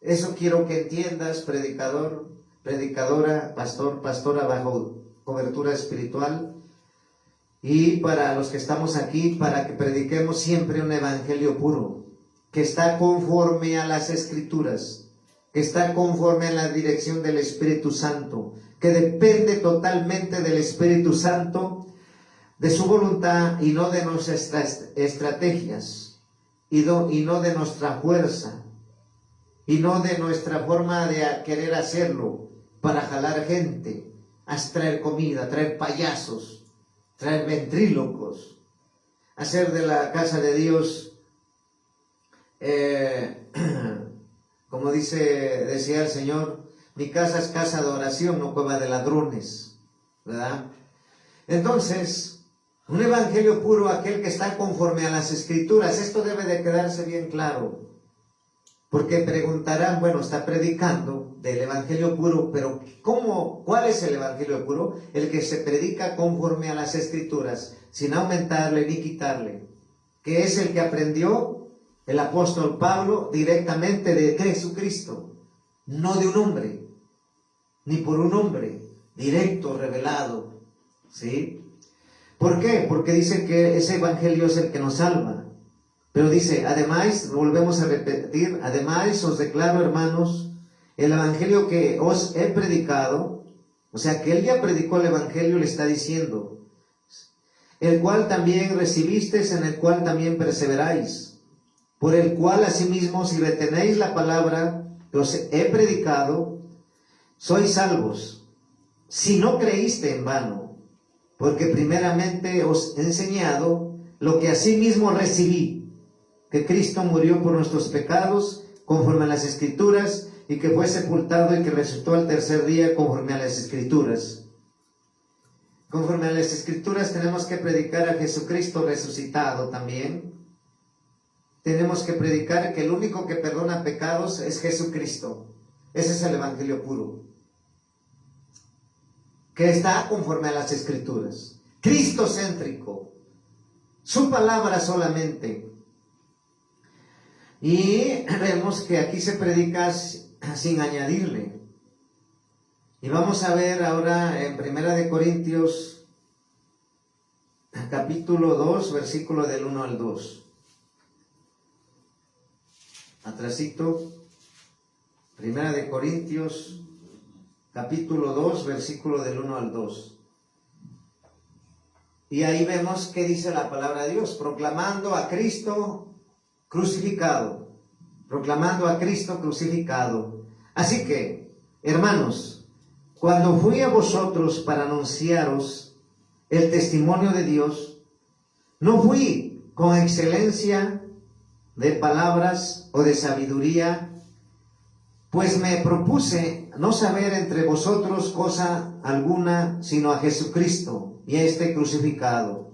Eso quiero que entiendas, predicador, predicadora, pastor, pastora bajo cobertura espiritual, y para los que estamos aquí, para que prediquemos siempre un evangelio puro, que está conforme a las Escrituras, que está conforme a la dirección del Espíritu Santo, que depende totalmente del Espíritu Santo, de su voluntad y no de nuestras estrategias, y no de nuestra fuerza, y no de nuestra forma de querer hacerlo para jalar gente, a traer comida, traer payasos, traer ventrílocos, hacer de la casa de Dios, como decía el Señor, mi casa es casa de oración, no cueva de ladrones, ¿verdad? Entonces, un evangelio puro, aquel que está conforme a las Escrituras. Esto debe de quedarse bien claro, porque preguntarán, bueno, está predicando del evangelio puro, pero ¿cuál es el evangelio puro? El que se predica conforme a las Escrituras, sin aumentarle ni quitarle, que es el que aprendió el apóstol Pablo directamente de Jesucristo, no de un hombre, ni por un hombre, directo, revelado, ¿sí? ¿Por qué? Porque dice que ese evangelio es el que nos salva. Pero dice, además, volvemos a repetir, además os declaro, hermanos, el evangelio que os he predicado, o sea, que él ya predicó el evangelio, le está diciendo, el cual también recibisteis, en el cual también perseveráis, por el cual asimismo, si retenéis la palabra que os he predicado, sois salvos, si no creíste en vano, porque primeramente os he enseñado lo que asimismo recibí, que Cristo murió por nuestros pecados, conforme a las Escrituras, y que fue sepultado y que resucitó al tercer día, conforme a las Escrituras. Conforme a las Escrituras tenemos que predicar a Jesucristo resucitado también. Tenemos que predicar que el único que perdona pecados es Jesucristo. Ese es el evangelio puro, que está conforme a las Escrituras. Cristocéntrico, su palabra solamente. Y vemos que aquí se predica sin añadirle. Y vamos a ver ahora en 1 Corintios, capítulo 2, versículo del 1 al 2. Atrasito, 1 Corintios, capítulo 2, versículo del 1 al 2. Y ahí vemos que dice la palabra de Dios, proclamando a Cristo crucificado, proclamando a Cristo crucificado. Así que, hermanos, cuando fui a vosotros para anunciaros el testimonio de Dios, no fui con excelencia de palabras o de sabiduría, pues me propuse no saber entre vosotros cosa alguna, sino a Jesucristo y a este crucificado.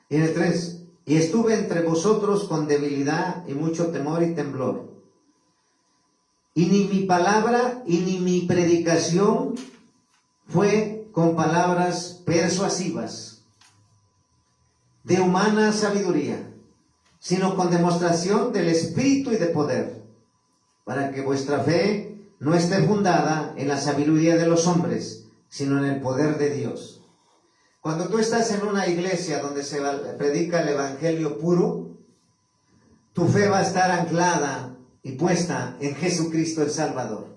Y en el 3, y estuve entre vosotros con debilidad y mucho temor y temblor. Y ni mi palabra y ni mi predicación fue con palabras persuasivas de humana sabiduría, sino con demostración del Espíritu y de poder, para que vuestra fe no esté fundada en la sabiduría de los hombres, sino en el poder de Dios. Cuando tú estás en una iglesia donde se predica el evangelio puro, tu fe va a estar anclada y puesta en Jesucristo el Salvador.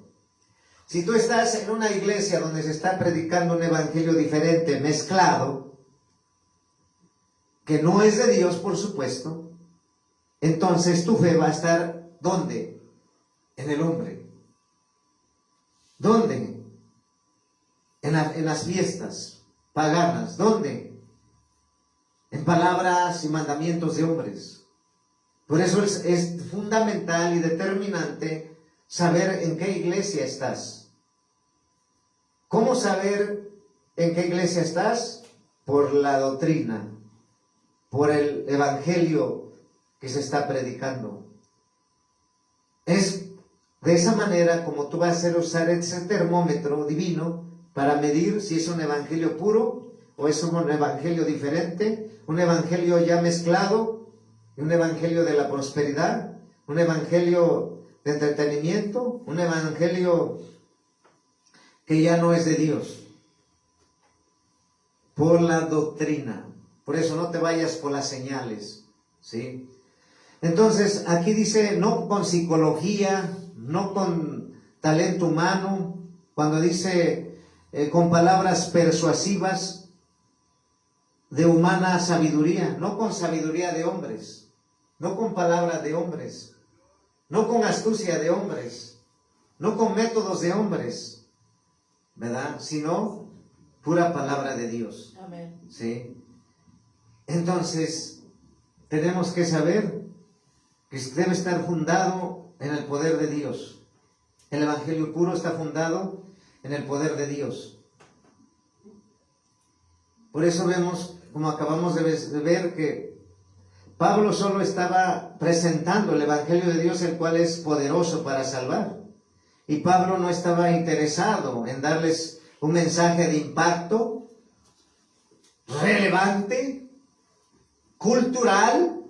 Si tú estás en una iglesia donde se está predicando un evangelio diferente, mezclado, que no es de Dios, por supuesto, entonces tu fe va a estar, ¿dónde? En el hombre. ¿Dónde? En las fiestas paganas. ¿Dónde? En palabras y mandamientos de hombres. Por eso es fundamental y determinante saber en qué iglesia estás. ¿Cómo saber en qué iglesia estás? Por la doctrina, por el evangelio que se está predicando. Es de esa manera como tú vas a hacer usar ese termómetro divino para medir si es un evangelio puro o es un evangelio diferente, un evangelio ya mezclado, un evangelio de la prosperidad, un evangelio de entretenimiento, un evangelio que ya no es de Dios. Por la doctrina. Por eso no te vayas por las señales, ¿sí? Entonces, aquí dice, no con psicología, no con talento humano, cuando dice con palabras persuasivas de humana sabiduría, no con sabiduría de hombres, no con palabras de hombres, no con astucia de hombres, no con métodos de hombres, ¿verdad? Sino pura palabra de Dios. Amén. ¿Sí? Entonces, tenemos que saber que debe estar fundado en el poder de Dios. El evangelio puro está fundado en el poder de Dios. Por eso vemos, como acabamos de ver, que Pablo solo estaba presentando el evangelio de Dios, el cual es poderoso para salvar. Y Pablo no estaba interesado en darles un mensaje de impacto relevante, cultural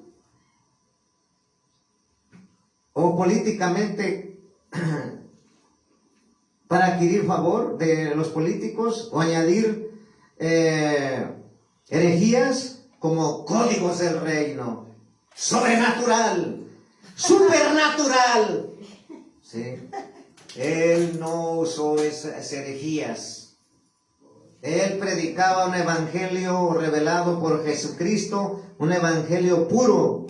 o políticamente para adquirir favor de los políticos o añadir herejías como códigos del reino, sobrenatural, supernatural. ¿Sí? Él no usó esas herejías. Él predicaba un evangelio revelado por Jesucristo, un evangelio puro,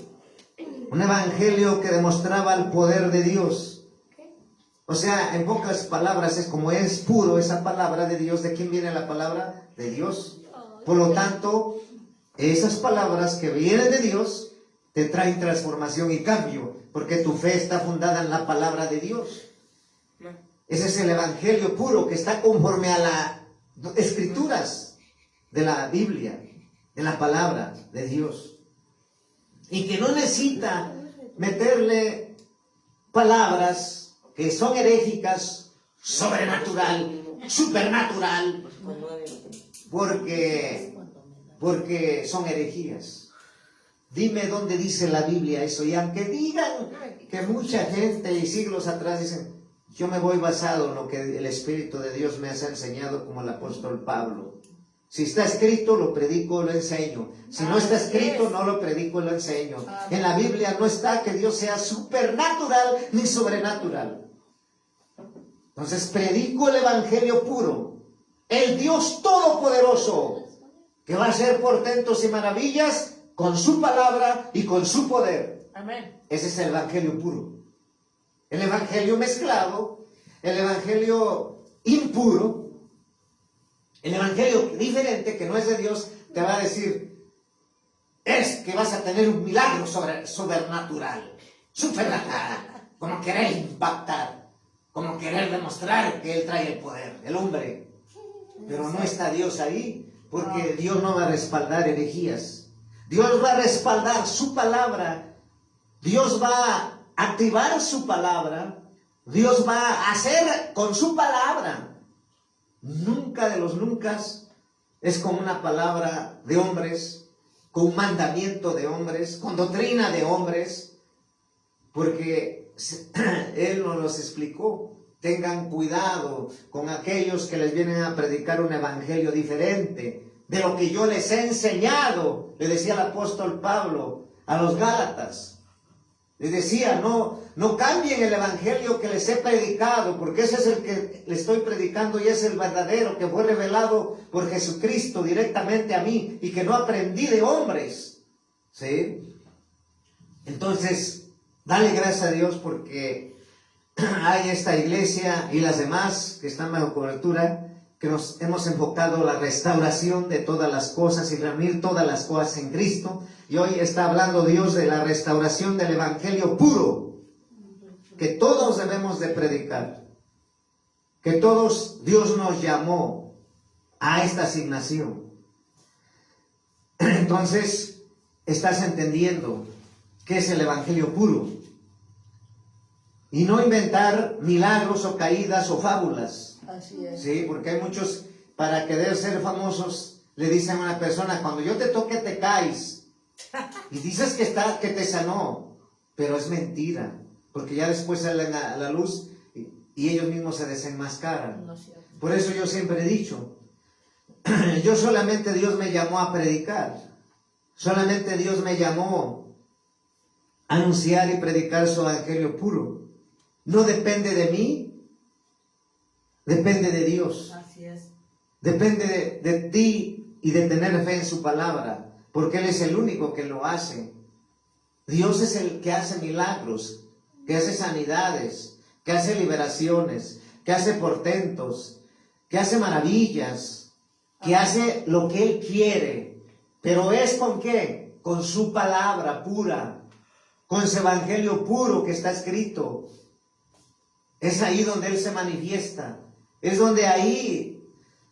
un evangelio que demostraba el poder de Dios. O sea, en pocas palabras, es como es puro esa palabra de Dios. ¿De quién viene la palabra? De Dios. Por lo tanto, esas palabras que vienen de Dios te traen transformación y cambio, porque tu fe está fundada en la palabra de Dios. Ese es el evangelio puro que está conforme a las escrituras de la Biblia, de la palabra de Dios. Y que no necesita meterle palabras que son herégicas, sobrenatural, supernatural, porque son herejías. Dime dónde dice la Biblia eso. Y aunque digan que mucha gente y siglos atrás dicen, yo me voy basado en lo que el Espíritu de Dios me ha enseñado, como el apóstol Pablo. Si está escrito, lo predico, lo enseño. Si no está escrito, no lo predico, lo enseño. En la Biblia no está que Dios sea supernatural ni sobrenatural. Entonces predico el evangelio puro. El Dios todopoderoso, que va a hacer portentos y maravillas con su palabra y con su poder. Amén. Ese es el evangelio puro. El evangelio mezclado, el evangelio impuro, el evangelio diferente que no es de Dios, te va a decir, es que vas a tener un milagro sobrenatural, supernatural, como querer impactar, como querer demostrar que Él trae el poder, el hombre. Pero no está Dios ahí, porque Dios no va a respaldar herejías. Dios va a respaldar su palabra. Dios va a activar su palabra. Dios va a hacer con su palabra. Nunca de los nunca es con una palabra de hombres, con un mandamiento de hombres, con doctrina de hombres, porque Él nos los explicó. Tengan cuidado con aquellos que les vienen a predicar un evangelio diferente de lo que yo les he enseñado, le decía el apóstol Pablo a los Gálatas. Les decía, no cambien el evangelio que les he predicado, porque ese es el que les estoy predicando y es el verdadero, que fue revelado por Jesucristo directamente a mí y que no aprendí de hombres. ¿Sí? Entonces, dale gracias a Dios porque hay esta iglesia y las demás que están bajo cobertura, que nos hemos enfocado en la restauración de todas las cosas y reunir todas las cosas en Cristo. Y hoy está hablando Dios de la restauración del evangelio puro, que todos debemos de predicar, que todos Dios nos llamó a esta asignación. Entonces, estás entendiendo qué es el evangelio puro. Y no inventar milagros o caídas o fábulas. Así es. Sí, porque hay muchos, para querer ser famosos, le dicen a una persona, cuando yo te toque te caes. Y dices que te sanó, pero es mentira, porque ya después salen a la luz y ellos mismos se desenmascaran. No es cierto. Por eso yo siempre he dicho, yo solamente Dios me llamó a predicar, solamente Dios me llamó a anunciar y predicar su evangelio puro. No depende de mí, depende de Dios. Así es. Depende de ti y de tener fe en su palabra, porque Él es el único que lo hace. Dios es el que hace milagros, que hace sanidades, que hace liberaciones, que hace portentos, que hace maravillas, que hace lo que Él quiere. Pero ¿es con qué? Con su palabra pura, con su evangelio puro que está escrito. Es ahí donde Él se manifiesta. Es donde ahí,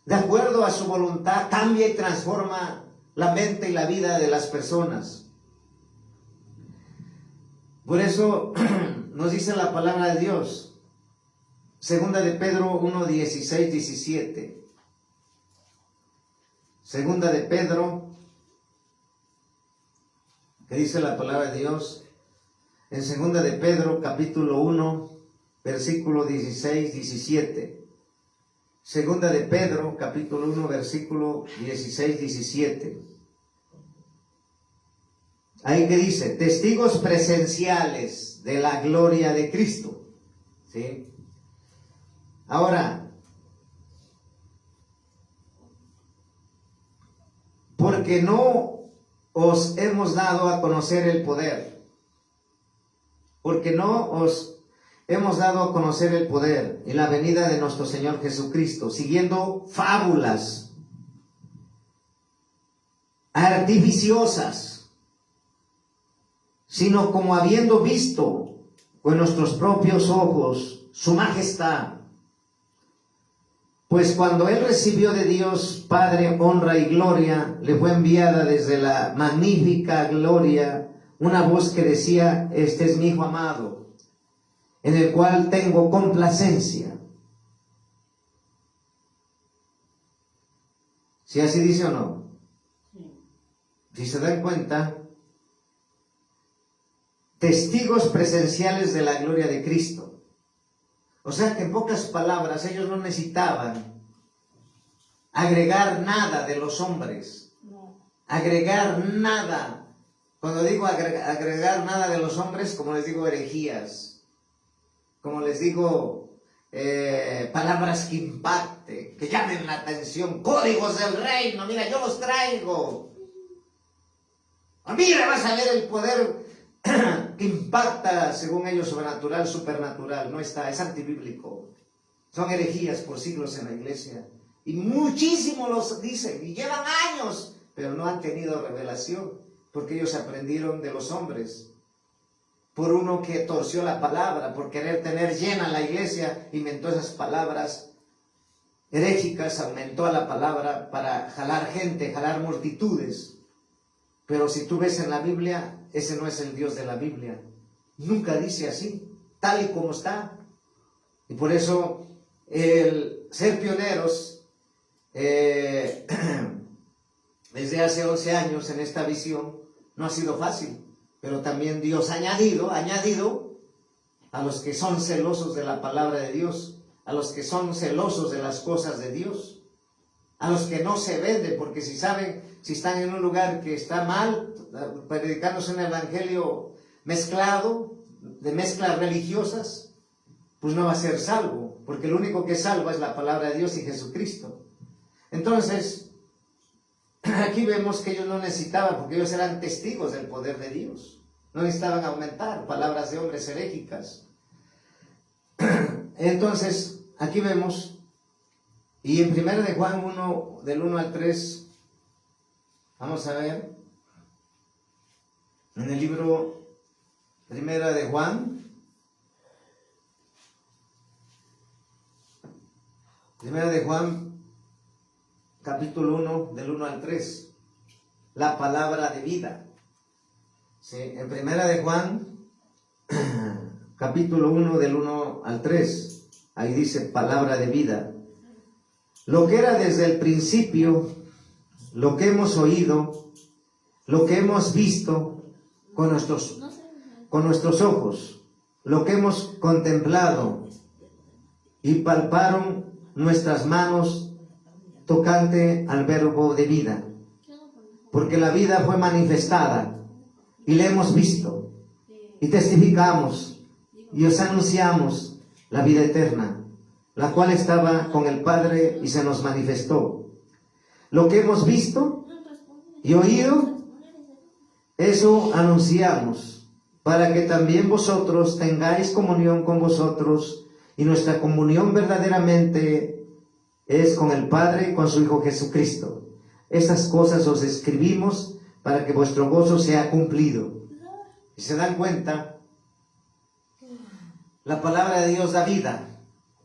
de acuerdo a su voluntad, cambia y transforma la mente y la vida de las personas. Por eso nos dice la palabra de Dios, segunda de Pedro 1, 16, 17. Segunda de Pedro, que dice la palabra de Dios, en segunda de Pedro capítulo 1, versículo 16, 17. Segunda de Pedro capítulo 1, versículo 16, 17. Ahí que dice, testigos presenciales de la gloria de Cristo. ¿Sí? Ahora, porque no os hemos dado a conocer el poder. Porque no os hemos dado a conocer el poder y la venida de nuestro Señor Jesucristo, siguiendo fábulas artificiosas, sino como habiendo visto con nuestros propios ojos su majestad. Pues cuando Él recibió de Dios Padre honra y gloria, le fue enviada desde la magnífica gloria una voz que decía, este es mi Hijo amado, en el cual tengo complacencia. ¿Sí así dice o no? Si se dan cuenta, testigos presenciales de la gloria de Cristo. O sea que en pocas palabras ellos no necesitaban agregar nada de los hombres. No. Agregar nada. Cuando digo agregar nada de los hombres, como les digo, herejías. Como les digo, palabras que impacten, que llamen la atención. Códigos del reino, mira, yo los traigo. Mira, vas a ver el poder que impacta, según ellos, sobrenatural, supernatural. No está, es antibíblico. Son herejías por siglos en la iglesia. Y muchísimos los dicen, y llevan años, pero no han tenido revelación, porque ellos aprendieron de los hombres. Por uno que torció la palabra, por querer tener llena la iglesia, inventó esas palabras herégicas, aumentó a la palabra para jalar gente, jalar multitudes. Pero si tú ves en la Biblia, ese no es el Dios de la Biblia. Nunca dice así, tal y como está. Y por eso el ser pioneros, desde hace 11 años en esta visión, no ha sido fácil. Pero también Dios ha añadido a los que son celosos de la palabra de Dios, a los que son celosos de las cosas de Dios, a los que no se venden, porque si saben, si están en un lugar que está mal, predicándose un evangelio mezclado, de mezclas religiosas, pues no va a ser salvo, porque lo único que salva es la palabra de Dios y Jesucristo. Entonces, aquí vemos que ellos no necesitaban, porque ellos eran testigos del poder de Dios. No necesitaban aumentar palabras de hombres herégicas. Entonces, aquí vemos, y en 1 de Juan 1, del 1 al 3, vamos a ver, en el libro 1 de Juan, 1 de Juan, capítulo 1, del 1 al 3, la palabra de vida. Sí, en 1 de Juan, capítulo 1 del 1 al 3. Ahí dice palabra de vida. Lo que era desde el principio, lo que hemos oído, lo que hemos visto con nuestros ojos, lo que hemos contemplado y palparon nuestras manos tocante al verbo de vida. Porque la vida fue manifestada y la hemos visto y testificamos y os anunciamos la vida eterna, la cual estaba con el Padre y se nos manifestó. Lo que hemos visto y oído, eso anunciamos, para que también vosotros tengáis comunión con vosotros, y nuestra comunión verdaderamente es con el Padre y con su Hijo Jesucristo. Estas cosas os escribimos para que vuestro gozo sea cumplido. Y se dan cuenta, la palabra de Dios da vida.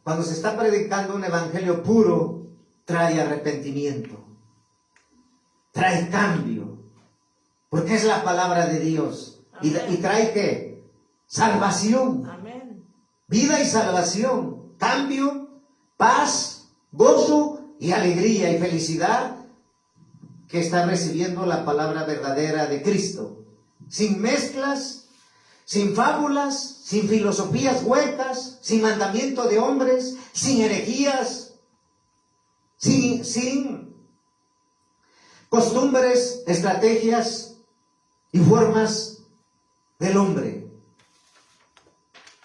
Cuando se está predicando un evangelio puro, trae arrepentimiento, trae cambio, porque es la palabra de Dios. Y trae ¿qué? Salvación. Amén. Vida y salvación, cambio, paz, gozo y alegría y felicidad que está recibiendo la palabra verdadera de Cristo. Sin mezclas, sin fábulas, sin filosofías huecas, sin mandamiento de hombres, sin herejías, sin costumbres, estrategias y formas del hombre.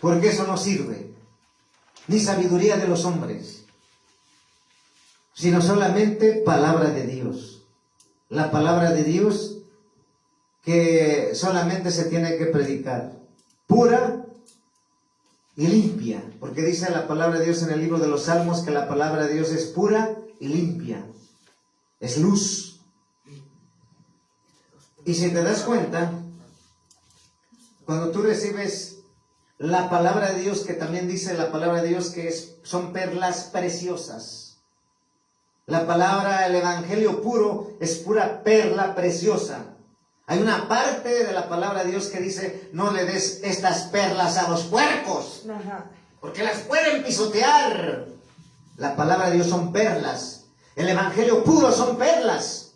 Porque eso no sirve, ni sabiduría de los hombres, sino solamente palabra de Dios. La palabra de Dios que solamente se tiene que predicar, pura y limpia, porque dice la palabra de Dios en el libro de los Salmos que la palabra de Dios es pura y limpia, es luz. Y si te das cuenta, cuando tú recibes la palabra de Dios, que también dice la palabra de Dios que son perlas preciosas. La palabra, el evangelio puro, es pura perla preciosa. Hay una parte de la palabra de Dios que dice, no le des estas perlas a los puercos, porque las pueden pisotear. La palabra de Dios son perlas. El evangelio puro son perlas.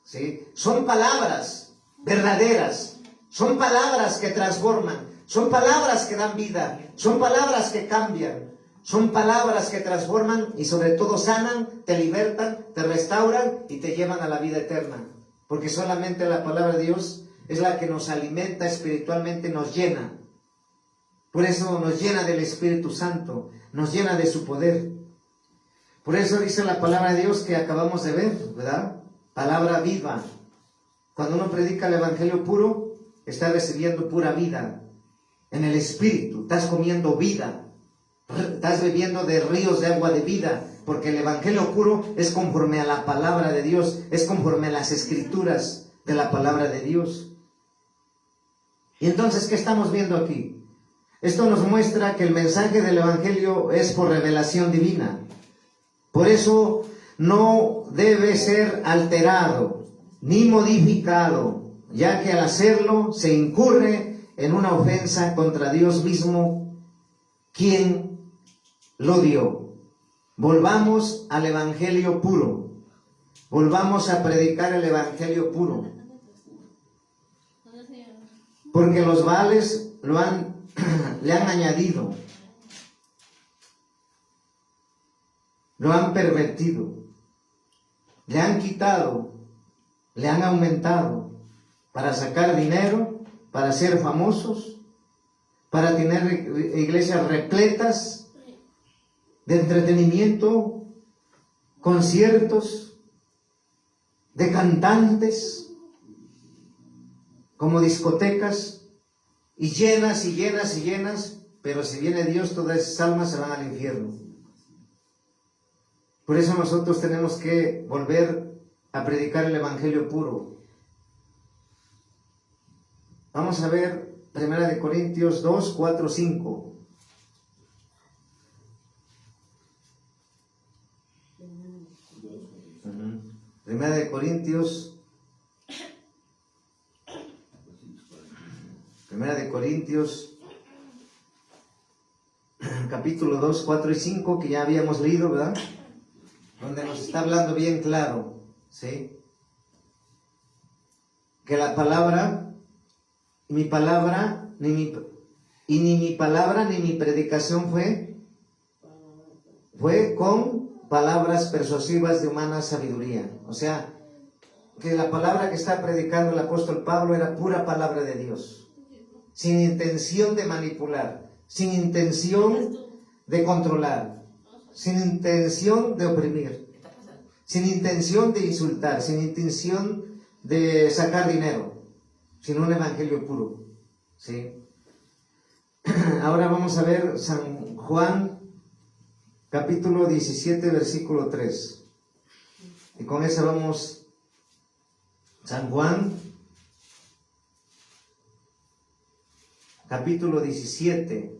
¿Sí? Son palabras verdaderas. Son palabras que transforman. Son palabras que dan vida. Son palabras que cambian. Son palabras que transforman y sobre todo sanan, te libertan, te restauran y te llevan a la vida eterna. Porque solamente la palabra de Dios es la que nos alimenta espiritualmente, nos llena. Por eso nos llena del Espíritu Santo, nos llena de su poder. Por eso dice la palabra de Dios que acabamos de ver, ¿verdad? Palabra viva. Cuando uno predica el evangelio puro, está recibiendo pura vida en el Espíritu. Estás comiendo vida. Estás bebiendo de ríos de agua de vida, porque el evangelio puro es conforme a la palabra de Dios, es conforme a las escrituras de la palabra de Dios. Y entonces, ¿qué estamos viendo aquí? Esto nos muestra que el mensaje del evangelio es por revelación divina. Por eso no debe ser alterado ni modificado, ya que al hacerlo se incurre en una ofensa contra Dios mismo, quien lo dio. Volvamos al evangelio puro. Volvamos a predicar el evangelio puro. Porque los Baales le han añadido, lo han pervertido, le han quitado, le han aumentado para sacar dinero, para ser famosos, para tener iglesias repletas de entretenimiento, conciertos, de cantantes, como discotecas, y llenas y llenas y llenas, pero si viene Dios, todas esas almas se van al infierno. Por eso nosotros tenemos que volver a predicar el evangelio puro. Vamos a ver 1 Corintios 2, 4, 5. Primera de Corintios 2, capítulo 2, 4 y 5, que ya habíamos leído, ¿verdad? Donde nos está hablando bien claro, ¿sí? Que la palabra, mi palabra, ni mi palabra ni mi predicación fue con palabras persuasivas de humana sabiduría. O sea, que la palabra que está predicando el apóstol Pablo era pura palabra de Dios, sin intención de manipular, sin intención de controlar, sin intención de oprimir, sin intención de insultar, sin intención de sacar dinero, sino un evangelio puro, ¿sí? Ahora vamos a ver San Juan, capítulo 17, versículo 3. Y con eso vamos, San Juan, capítulo 17,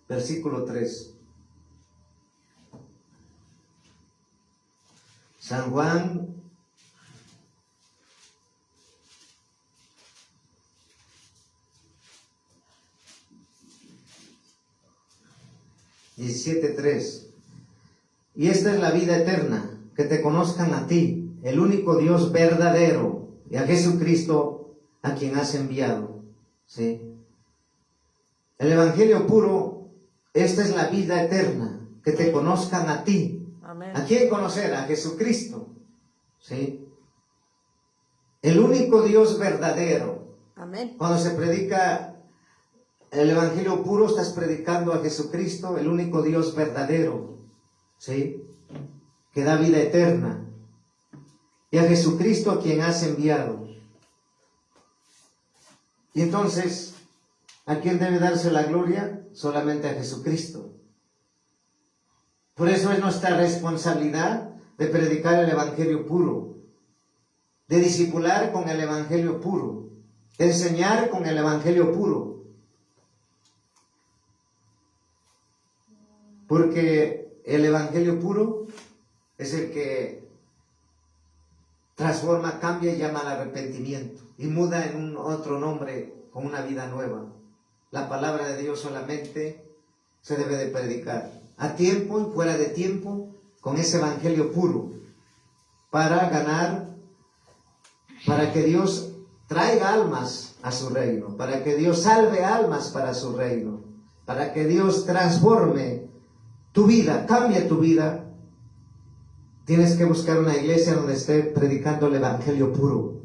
versículo 3. San Juan 17:3. Y esta es la vida eterna, que te conozcan a ti, el único Dios verdadero, y a Jesucristo, a quien has enviado. ¿Sí? El evangelio puro, esta es la vida eterna, que te conozcan a ti. Amén. ¿A quién conocer? A Jesucristo. ¿Sí? El único Dios verdadero. Amén. Cuando se predica el evangelio puro, estás predicando a Jesucristo, el único Dios verdadero, ¿sí? Que da vida eterna. Y a Jesucristo, a quien has enviado. Y entonces, ¿a quién debe darse la gloria? Solamente a Jesucristo. Por eso es nuestra responsabilidad de predicar el evangelio puro, de discipular con el evangelio puro, de enseñar con el evangelio puro. Porque el evangelio puro es el que transforma, cambia y llama al arrepentimiento y muda en un otro nombre con una vida nueva. La palabra de Dios solamente se debe de predicar a tiempo y fuera de tiempo con ese evangelio puro para ganar, para que Dios traiga almas a su reino, para que Dios salve almas para su reino, para que Dios transforme tu vida, cambie tu vida. Tienes que buscar una iglesia donde esté predicando el evangelio puro.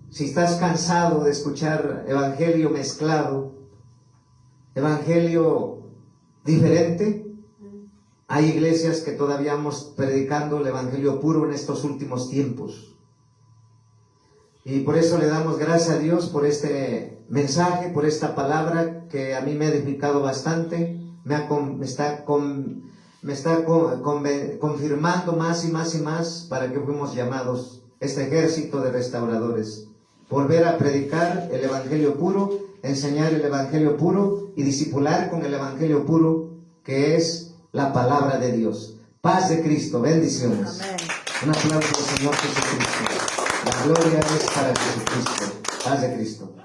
Si estás cansado de escuchar evangelio mezclado, evangelio diferente, hay iglesias que todavía vamos predicando el evangelio puro en estos últimos tiempos. Y por eso le damos gracias a Dios por este mensaje, por esta palabra que a mí me ha edificado bastante, me está confirmando más y más y más para que fuimos llamados este ejército de restauradores. Volver a predicar el evangelio puro, enseñar el evangelio puro y discipular con el evangelio puro, que es la palabra de Dios. Paz de Cristo, bendiciones. Amén. Un aplauso al Señor Jesucristo. La gloria es para Jesucristo. Paz de Cristo.